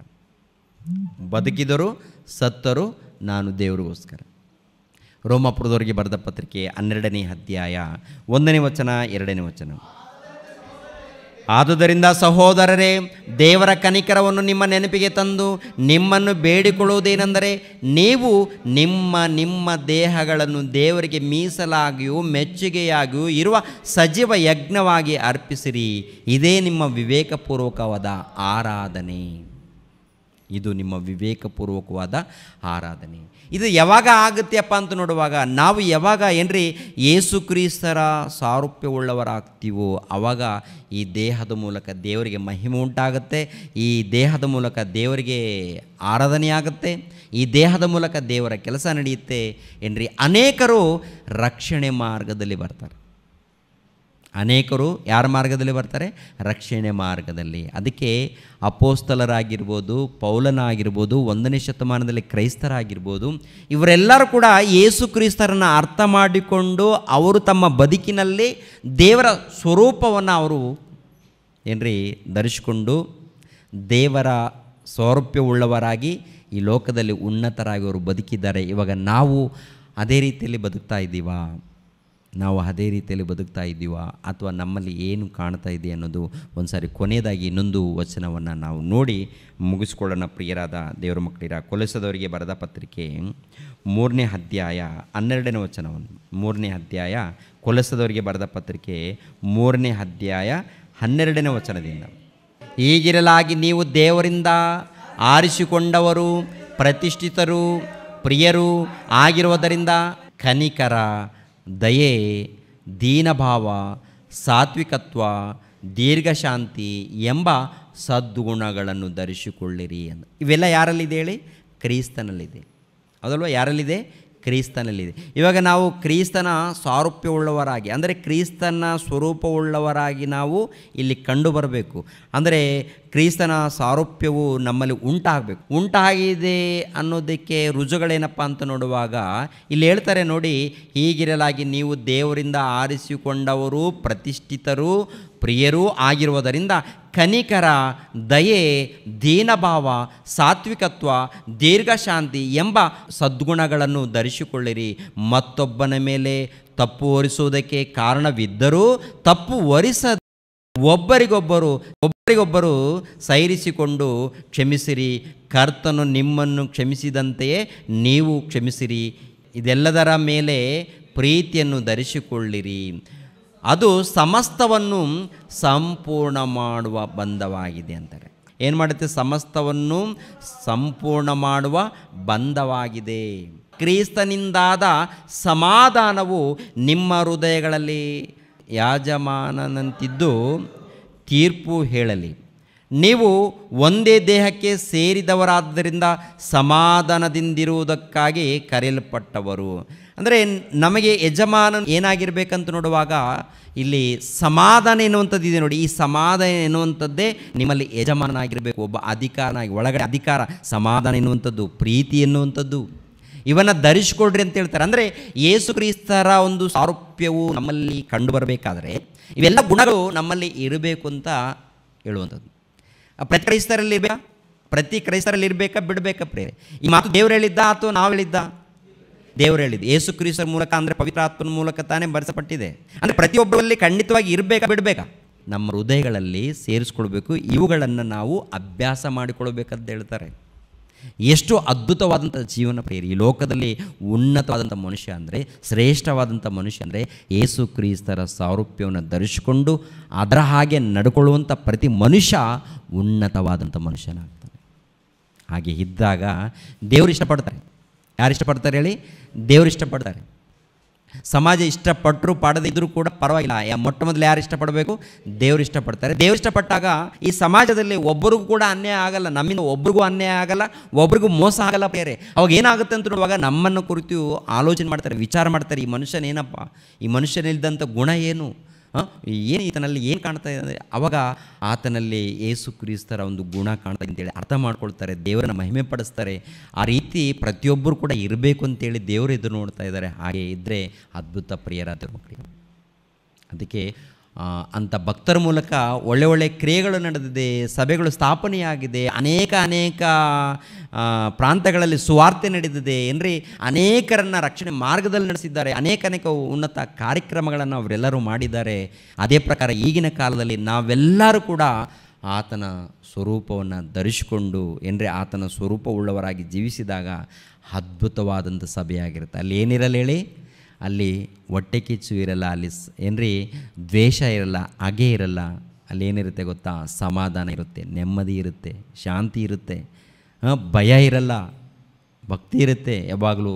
ಬದುಕಿದರೂ ಸತ್ತರೂ ನಾನು ದೇವ್ರಿಗೋಸ್ಕರ. ರೋಮಾಪುರದವರಿಗೆ ಬರೆದ ಪತ್ರಿಕೆ 12ನೇ ಅಧ್ಯಾಯ 1ನೇ ವಚನ 2ನೇ ವಚನ. ಆದುದರಿಂದ ಸಹೋದರರೇ, ದೇವರ ಕನಿಕರವನ್ನು ನಿಮ್ಮ ನೆನಪಿಗೆ ತಂದು ನಿಮ್ಮನ್ನು ಬೇಡಿಕೊಳ್ಳುವುದೇನೆಂದರೆ, ನೀವು ನಿಮ್ಮ ದೇಹಗಳನ್ನು ದೇವರಿಗೆ ಮೀಸಲಾಗಿಯೂ ಮೆಚ್ಚುಗೆಯಾಗಿಯೂ ಇರುವ ಸಜೀವ ಯಜ್ಞವಾಗಿ ಅರ್ಪಿಸಿರಿ. ಇದೇ ನಿಮ್ಮ ವಿವೇಕಪೂರ್ವಕವಾದ ಆರಾಧನೆ. ಇದು ನಿಮ್ಮ ವಿವೇಕಪೂರ್ವಕವಾದ ಆರಾಧನೆ. ಇದು ಯಾವಾಗ ಆಗುತ್ತೆಯಪ್ಪ ಅಂತ ನೋಡುವಾಗ, ನಾವು ಯಾವಾಗ ಏನ್ರಿ ಯೇಸು ಕ್ರಿಸ್ತರ ಸಾರೂಪ್ಯವುಳ್ಳವರಾಗ್ತೀವೋ ಆವಾಗ ಈ ದೇಹದ ಮೂಲಕ ದೇವರಿಗೆ ಮಹಿಮೆ ಉಂಟಾಗುತ್ತೆ, ಈ ದೇಹದ ಮೂಲಕ ದೇವರಿಗೆ ಆರಾಧನೆ ಆಗುತ್ತೆ, ಈ ದೇಹದ ಮೂಲಕ ದೇವರ ಕೆಲಸ ನಡೆಯುತ್ತೆ ಏನ್ರಿ. ಅನೇಕರು ರಕ್ಷಣೆ ಮಾರ್ಗದಲ್ಲಿ ಬರ್ತಾರೆ. ಅನೇಕರು ಯಾರ ಮಾರ್ಗದಲ್ಲಿ ಬರ್ತಾರೆ? ರಕ್ಷಣೆ ಮಾರ್ಗದಲ್ಲಿ. ಅದಕ್ಕೆ ಅಪೊಸ್ತಲರಾಗಿರ್ಬೋದು, ಪೌಲನಾಗಿರ್ಬೋದು, 1ನೇ ಶತಮಾನದಲ್ಲಿ ಕ್ರೈಸ್ತರಾಗಿರ್ಬೋದು, ಇವರೆಲ್ಲರೂ ಕೂಡ ಯೇಸು ಕ್ರಿಸ್ತರನ್ನು ಅರ್ಥ ಮಾಡಿಕೊಂಡು ಅವರು ತಮ್ಮ ಬದುಕಿನಲ್ಲಿ ದೇವರ ಸ್ವರೂಪವನ್ನು ಅವರು ಏನ್ರಿ ಧರಿಸಿಕೊಂಡು ದೇವರ ಸಾರೂಪ್ಯವುಳ್ಳವರಾಗಿ ಈ ಲೋಕದಲ್ಲಿ ಉನ್ನತರಾಗಿ ಅವರು ಬದುಕಿದ್ದಾರೆ. ಇವಾಗ ನಾವು ಅದೇ ರೀತಿಯಲ್ಲಿ ಬದುಕ್ತಾ ಇದ್ದೀವಾ? ನಾವು ಅದೇ ರೀತಿಯಲ್ಲಿ ಬದುಕ್ತಾ ಇದ್ದೀವಾ ಅಥವಾ ನಮ್ಮಲ್ಲಿ ಏನು ಕಾಣ್ತಾ ಇದೆ ಅನ್ನೋದು ಒಂದು ಸಾರಿ ಕೊನೆಯದಾಗಿ ಇನ್ನೊಂದು ವಚನವನ್ನು ನಾವು ನೋಡಿ ಮುಗಿಸ್ಕೊಳ್ಳೋಣ. ಪ್ರಿಯರಾದ ದೇವರ ಮಕ್ಕಳಿರ, ಕೊಲೊಸ್ಸದವರಿಗೆ ಬರೆದ ಪತ್ರಿಕೆ 3ನೇ ಅಧ್ಯಾಯ 12ನೇ ವಚನವನ್ನು, 3ನೇ ಅಧ್ಯಾಯ ಕೊಲೊಸ್ಸದವರಿಗೆ ಬರೆದ ಪತ್ರಿಕೆ 3ನೇ ಅಧ್ಯಾಯ 12ನೇ ವಚನದಿಂದ, ಹೀಗಿರಲಾಗಿ ನೀವು ದೇವರಿಂದ ಆರಿಸಿಕೊಂಡವರು, ಪ್ರತಿಷ್ಠಿತರು, ಪ್ರಿಯರು ಆಗಿರುವುದರಿಂದ ಕನಿಕರ, ದಯೆ, ದೀನಭಾವ, ಸಾತ್ವಿಕತ್ವ, ದೀರ್ಘಶಾಂತಿ ಎಂಬ ಸದ್ಗುಣಗಳನ್ನು ಧರಿಸಿಕೊಳ್ಳಿರಿ ಅಂತ. ಇವೆಲ್ಲ ಯಾರಲ್ಲಿದೆ ಹೇಳಿ? ಕ್ರಿಸ್ತನಲ್ಲಿದೆ. ಹೌದಲ್ವ? ಯಾರಲ್ಲಿದೆ? ಕ್ರಿಸ್ತನಲ್ಲಿದೆ. ಇವಾಗ ನಾವು ಕ್ರಿಸ್ತನ ಸಾರೂಪ್ಯವುಳ್ಳವರಾಗಿ, ಅಂದರೆ ಕ್ರಿಸ್ತನ ಸ್ವರೂಪವುಳ್ಳವರಾಗಿ ನಾವು ಇಲ್ಲಿ ಕಂಡು ಬರಬೇಕು. ಅಂದರೆ ಕ್ರಿಸ್ತನ ಸಾರೂಪ್ಯವು ನಮ್ಮಲ್ಲಿ ಉಂಟಾಗಿದೆ ಅನ್ನೋದಕ್ಕೆ ರುಜುಗಳೇನಪ್ಪ ಅಂತ ನೋಡುವಾಗ ಇಲ್ಲಿ ಹೇಳ್ತಾರೆ ನೋಡಿ, ಹೀಗಿರಲಾಗಿ ನೀವು ದೇವರಿಂದ ಆರಿಸಿಕೊಂಡವರು, ಪ್ರತಿಷ್ಠಿತರು, ಪ್ರಿಯರೂ ಆಗಿರುವುದರಿಂದ ಕನಿಕರ, ದಯೆ, ದೀನಭಾವ, ಸಾತ್ವಿಕತ್ವ, ದೀರ್ಘಶಾಂತಿ ಎಂಬ ಸದ್ಗುಣಗಳನ್ನು ಧರಿಸಿಕೊಳ್ಳಿರಿ. ಮತ್ತೊಬ್ಬನ ಮೇಲೆ ತಪ್ಪು ಹೊರಿಸುವುದಕ್ಕೆ ಕಾರಣವಿದ್ದರೂ ತಪ್ಪು ಹೊರಿಸದ ಒಬ್ಬರಿಗೊಬ್ಬರು ಸೈರಿಸಿಕೊಂಡು ಕ್ಷಮಿಸಿರಿ. ಕರ್ತನು ನಿಮ್ಮನ್ನು ಕ್ಷಮಿಸಿದಂತೆಯೇ ನೀವು ಕ್ಷಮಿಸಿರಿ. ಇದೆಲ್ಲದರ ಮೇಲೆ ಪ್ರೀತಿಯನ್ನು ಧರಿಸಿಕೊಳ್ಳಿರಿ. ಅದು ಸಮಸ್ತವನ್ನು ಸಂಪೂರ್ಣ ಮಾಡುವ ಬಂಧವಾಗಿದೆ ಅಂತಾರೆ. ಏನು ಮಾಡುತ್ತೆ? ಸಮಸ್ತವನ್ನು ಸಂಪೂರ್ಣ ಮಾಡುವ ಬಂಧವಾಗಿದೆ. ಕ್ರಿಸ್ತನಿಂದಾದ ಸಮಾಧಾನವು ನಿಮ್ಮ ಹೃದಯಗಳಲ್ಲಿ ಯಾಜಮಾನನಂತಿದ್ದು ತೀರ್ಪು ಹೇಳಲಿ. ನೀವು ಒಂದೇ ದೇಹಕ್ಕೆ ಸೇರಿದವರಾದ್ದರಿಂದ ಸಮಾಧಾನದಿಂದಿರುವುದಕ್ಕಾಗಿ ಕರೆಯಲ್ಪಟ್ಟವರು. ಅಂದರೆ ನಮಗೆ ಯಜಮಾನ ಏನಾಗಿರ್ಬೇಕಂತ ನೋಡುವಾಗ ಇಲ್ಲಿ ಸಮಾಧಾನ ಎನ್ನುವಂಥದ್ದು ಇದೆ ನೋಡಿ. ಈ ಸಮಾಧಾನ ಎನ್ನುವಂಥದ್ದೇ ನಿಮ್ಮಲ್ಲಿ ಯಜಮಾನನಾಗಿರಬೇಕು, ಒಬ್ಬ ಅಧಿಕಾರನಾಗಿ. ಒಳಗಡೆ ಅಧಿಕಾರ, ಸಮಾಧಾನ ಎನ್ನುವಂಥದ್ದು, ಪ್ರೀತಿ ಎನ್ನುವಂಥದ್ದು, ಇವನ್ನು ಧರಿಸಿಕೊಡ್ರಿ ಅಂತ ಹೇಳ್ತಾರೆ. ಅಂದರೆ ಯೇಸು ಕ್ರಿಸ್ತರ ಒಂದು ಸಾರೂಪ್ಯವು ನಮ್ಮಲ್ಲಿ ಕಂಡು ಬರಬೇಕಾದ್ರೆ ಇವೆಲ್ಲ ಗುಣಗಳು ನಮ್ಮಲ್ಲಿ ಇರಬೇಕು ಅಂತ ಹೇಳುವಂಥದ್ದು. ಪ್ರತಿ ಕ್ರೈಸ್ತರಲ್ಲಿ ಇರಬೇಕಾ ಬಿಡಬೇಕಾ ಪ್ರೇರೆ? ಈ ಮಾತು ದೇವರು ಹೇಳಿದ್ದ ಅಥವಾ ನಾವು ಹೇಳಿದ್ದ? ದೇವರು ಹೇಳಿದ್ದು. ಯೇಸು ಕ್ರಿಸ್ತರ ಮೂಲಕ, ಅಂದರೆ ಪವಿತ್ರ ಆತ್ಮನ ಮೂಲಕ ತಾನೇ ಬರೆಸಲ್ಪಟ್ಟಿದೆ. ಅಂದರೆ ಪ್ರತಿಯೊಬ್ಬರಲ್ಲಿ ಖಂಡಿತವಾಗಿ ಇರಬೇಕಾ ಬಿಡಬೇಕಾ? ನಮ್ಮ ಹೃದಯಗಳಲ್ಲಿ ಸೇರಿಸ್ಕೊಳ್ಬೇಕು. ಇವುಗಳನ್ನು ನಾವು ಅಭ್ಯಾಸ ಮಾಡಿಕೊಳ್ಬೇಕಂತ ಹೇಳ್ತಾರೆ. ಎಷ್ಟು ಅದ್ಭುತವಾದಂಥ ಜೀವನ ಪ್ರೇರಿ! ಈ ಲೋಕದಲ್ಲಿ ಉನ್ನತವಾದಂಥ ಮನುಷ್ಯ ಅಂದರೆ, ಶ್ರೇಷ್ಠವಾದಂಥ ಮನುಷ್ಯ ಅಂದರೆ ಯೇಸು ಕ್ರಿಸ್ತರ ಸಾರೂಪ್ಯವನ್ನು ಧರಿಸಿಕೊಂಡು ಅದರ ಹಾಗೆ ನಡ್ಕೊಳ್ಳುವಂಥ ಪ್ರತಿ ಮನುಷ್ಯ ಉನ್ನತವಾದಂಥ ಮನುಷ್ಯನಾಗ್ತಾನೆ. ಹಾಗೆ ಇದ್ದಾಗ ದೇವರು ಇಷ್ಟಪಡ್ತಾರೆ. ಯಾರು ಇಷ್ಟಪಡ್ತಾರೆ ಹೇಳಿ? ದೇವರು ಇಷ್ಟಪಡ್ತಾರೆ. ಸಮಾಜ ಇಷ್ಟಪಟ್ಟರು ಪಡದಿದ್ದರೂ ಕೂಡ ಪರವಾಗಿಲ್ಲ. ಮೊಟ್ಟ ಮೊದಲು ಯಾರು ಇಷ್ಟಪಡಬೇಕು? ದೇವರು ಇಷ್ಟಪಡ್ತಾರೆ. ದೇವರು ಇಷ್ಟಪಟ್ಟಾಗ ಈ ಸಮಾಜದಲ್ಲಿ ಒಬ್ಬರಿಗೂ ಕೂಡ ಅನ್ಯಾಯ ಆಗಲ್ಲ, ನಮ್ಮಿಂದ ಒಬ್ರಿಗೂ ಅನ್ಯಾಯ ಆಗಲ್ಲ, ಒಬ್ರಿಗೂ ಮೋಸ ಆಗಲ್ಲ ಬೇರೆ. ಅವಾಗ ಏನಾಗುತ್ತೆ ಅಂತ ನೋಡುವಾಗ ನಮ್ಮನ್ನು ಕುರಿತು ಆಲೋಚನೆ ಮಾಡ್ತಾರೆ, ವಿಚಾರ ಮಾಡ್ತಾರೆ. ಈ ಮನುಷ್ಯನೇನಪ್ಪ, ಈ ಮನುಷ್ಯನಿಲ್ದಂಥ ಗುಣ ಏನು, ಏನು ಈತನಲ್ಲಿ ಏನು ಕಾಣ್ತಾ ಇದೆ ಅಂದರೆ ಅವಾಗ ಆತನಲ್ಲಿ ಯೇಸು ಕ್ರಿಸ್ತರ ಒಂದು ಗುಣ ಕಾಣ್ತಾ ಅಂತೇಳಿ ಅರ್ಥ ಮಾಡ್ಕೊಳ್ತಾರೆ, ದೇವರನ್ನ ಮಹಿಮೆ ಪಡಿಸ್ತಾರೆ. ಆ ರೀತಿ ಪ್ರತಿಯೊಬ್ಬರು ಕೂಡ ಇರಬೇಕು ಅಂತೇಳಿ ದೇವರು ಎದುರು ನೋಡ್ತಾ ಇದ್ದಾರೆ. ಹಾಗೆ ಇದ್ದರೆ ಅದ್ಭುತ ಪ್ರಿಯರಾದ ಮಕ್ಕಳಿಗೆ. ಅದಕ್ಕೆ ಅಂಥ ಭಕ್ತರ ಮೂಲಕ ಒಳ್ಳೆ ಕ್ರಿಯೆಗಳು ನಡೆದಿದೆ, ಸಭೆಗಳು ಸ್ಥಾಪನೆಯಾಗಿದೆ, ಅನೇಕ ಪ್ರಾಂತಗಳಲ್ಲಿ ಸುವಾರ್ತೆ ನಡೆದಿದೆ ಏನ್ರಿ. ಅನೇಕರನ್ನು ರಕ್ಷಣೆ ಮಾರ್ಗದಲ್ಲಿ ನಡೆಸಿದ್ದಾರೆ. ಅನೇಕ ಉನ್ನತ ಕಾರ್ಯಕ್ರಮಗಳನ್ನು ಅವರೆಲ್ಲರೂ ಮಾಡಿದ್ದಾರೆ. ಅದೇ ಪ್ರಕಾರ ಈಗಿನ ಕಾಲದಲ್ಲಿ ನಾವೆಲ್ಲರೂ ಕೂಡ ಆತನ ಸ್ವರೂಪವನ್ನು ಧರಿಸಿಕೊಂಡು ಏನ್ರಿ ಆತನ ಸ್ವರೂಪವುಳ್ಳವರಾಗಿ ಜೀವಿಸಿದಾಗ ಅದ್ಭುತವಾದಂಥ ಸಭೆಯಾಗಿರುತ್ತೆ. ಅಲ್ಲಿ ಏನಿರಲ್ಲ ಹೇಳಿ? ಅಲ್ಲಿ ಹೊಟ್ಟೆ ಕಿಚ್ಚು ಇರಲ್ಲ, ಅಲ್ಲಿ ಏನ್ರಿ ದ್ವೇಷ ಇರಲ್ಲ, ಹಾಗೆ ಇರಲ್ಲ. ಅಲ್ಲಿ ಏನಿರುತ್ತೆ ಗೊತ್ತಾ? ಸಮಾಧಾನ ಇರುತ್ತೆ, ನೆಮ್ಮದಿ ಇರುತ್ತೆ, ಶಾಂತಿ ಇರುತ್ತೆ, ಭಯ ಇರಲ್ಲ, ಭಕ್ತಿ ಇರುತ್ತೆ. ಯಾವಾಗಲೂ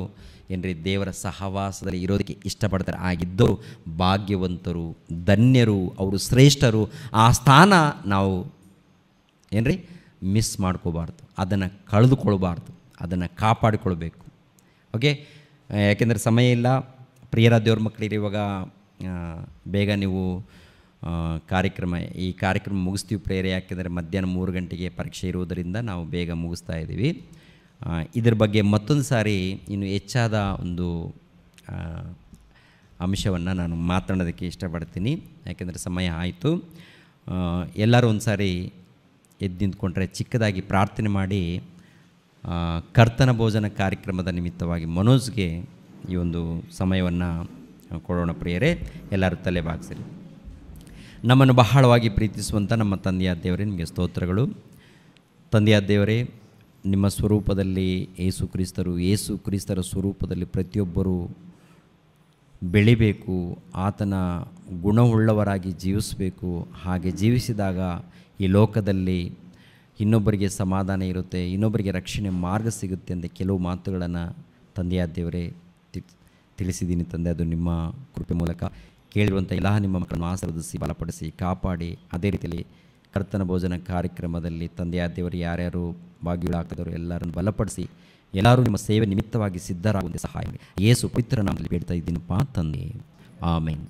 ಏನ್ರಿ ದೇವರ ಸಹವಾಸದಲ್ಲಿ ಇರೋದಕ್ಕೆ ಇಷ್ಟಪಡ್ತಾರೆ. ಆಗಿದ್ದವರು ಭಾಗ್ಯವಂತರು, ಧನ್ಯರು, ಅವರು ಶ್ರೇಷ್ಠರು. ಆ ಸ್ಥಾನ ನಾವು ಏನ್ರಿ ಮಿಸ್ ಮಾಡ್ಕೋಬಾರ್ದು, ಅದನ್ನು ಕಳೆದುಕೊಳ್ಬಾರ್ದು, ಅದನ್ನು ಕಾಪಾಡಿಕೊಳ್ಬೇಕು. ಓಕೆ, ಯಾಕೆಂದರೆ ಸಮಯ ಇಲ್ಲ. ಪ್ರಿಯರಾದ ದೇವ್ರ ಮಕ್ಕಳಿಗೆ ಇವಾಗ ಬೇಗ ನೀವು ಈ ಕಾರ್ಯಕ್ರಮ ಮುಗಿಸ್ತೀವಿ ಪ್ರೇರೆ. ಯಾಕೆಂದರೆ ಮಧ್ಯಾಹ್ನ 3 ಗಂಟೆಗೆ ಪರೀಕ್ಷೆ ಇರುವುದರಿಂದ ನಾವು ಬೇಗ ಮುಗಿಸ್ತಾ ಇದ್ದೀವಿ. ಇದ್ರ ಬಗ್ಗೆ ಮತ್ತೊಂದು ಸಾರಿ ಇನ್ನು ಹೆಚ್ಚಾದ ಒಂದು ಅಂಶವನ್ನು ನಾನು ಮಾತನಾಡೋದಕ್ಕೆ ಇಷ್ಟಪಡ್ತೀನಿ. ಯಾಕೆಂದರೆ ಸಮಯ ಆಯಿತು. ಎಲ್ಲರೂ ಒಂದು ಸಾರಿ ಎದ್ದು ನಿಂತ್ಕೊಂಡ್ರೆ ಚಿಕ್ಕದಾಗಿ ಪ್ರಾರ್ಥನೆ ಮಾಡಿ ಕರ್ತನ ಭೋಜನ ಕಾರ್ಯಕ್ರಮದ ನಿಮಿತ್ತವಾಗಿ ಮನೋಜ್ಗೆ ಈ ಒಂದು ಸಮಯವನ್ನು ಕೊಡೋಣ ಪ್ರಿಯರೇ. ಎಲ್ಲರೂ ತಲೆ ಬಾಗಿಸಿರಿ. ನಮ್ಮನ್ನು ಬಹಳವಾಗಿ ಪ್ರೀತಿಸುವಂಥ ನಮ್ಮ ತಂದೆಯಾದ ದೇವರೇ, ನಿಮಗೆ ಸ್ತೋತ್ರಗಳು. ತಂದೆಯಾದ ದೇವರೇ, ನಿಮ್ಮ ಸ್ವರೂಪದಲ್ಲಿ ಯೇಸು ಕ್ರಿಸ್ತರ ಸ್ವರೂಪದಲ್ಲಿ ಪ್ರತಿಯೊಬ್ಬರೂ ಬೆಳಿಬೇಕು, ಆತನ ಗುಣವುಳ್ಳವರಾಗಿ ಜೀವಿಸಬೇಕು. ಹಾಗೆ ಜೀವಿಸಿದಾಗ ಈ ಲೋಕದಲ್ಲಿ ಇನ್ನೊಬ್ಬರಿಗೆ ಸಮಾಧಾನ ಇರುತ್ತೆ, ಇನ್ನೊಬ್ಬರಿಗೆ ರಕ್ಷಣೆ ಮಾರ್ಗ ಸಿಗುತ್ತೆ ಅಂತ ಕೆಲವು ಮಾತುಗಳನ್ನು ತಂದೆಯಾದ ದೇವರೇ ತಿಳಿಸಿದ್ದೀನಿ ತಂದೆ. ಅದು ನಿಮ್ಮ ಕೃಪೆ ಮೂಲಕ ಕೇಳಿರುವಂಥ ಎಲ್ಲ ನಿಮ್ಮ ಮಕ್ಕಳನ್ನು ಆಶೀರ್ವದಿಸಿ ಬಲಪಡಿಸಿ ಕಾಪಾಡಿ, ಅದೇ ರೀತಿಯಲ್ಲಿ ಕರ್ತನ ಭೋಜನ ಕಾರ್ಯಕ್ರಮದಲ್ಲಿ ತಂದೆಯಾದ ದೇವರು ಯಾರ್ಯಾರು ಭಾಗಿಗಳಾಗ್ತಿದ್ದಾರೋ ಎಲ್ಲರನ್ನು ಬಲಪಡಿಸಿ, ಎಲ್ಲರೂ ನಿಮ್ಮ ಸೇವೆ ನಿಮಿತ್ತವಾಗಿ ಸಿದ್ಧರಾಗುವಂತೆ ಸಹಾಯ ಮಾಡಿ. ಯೇಸು ಪವಿತ್ರ ನಾಮದಲ್ಲಿ ಬೇಡ್ತಾ ಇದ್ದೀನಪ್ಪ ತಂದೆ, ಆಮೇನ್.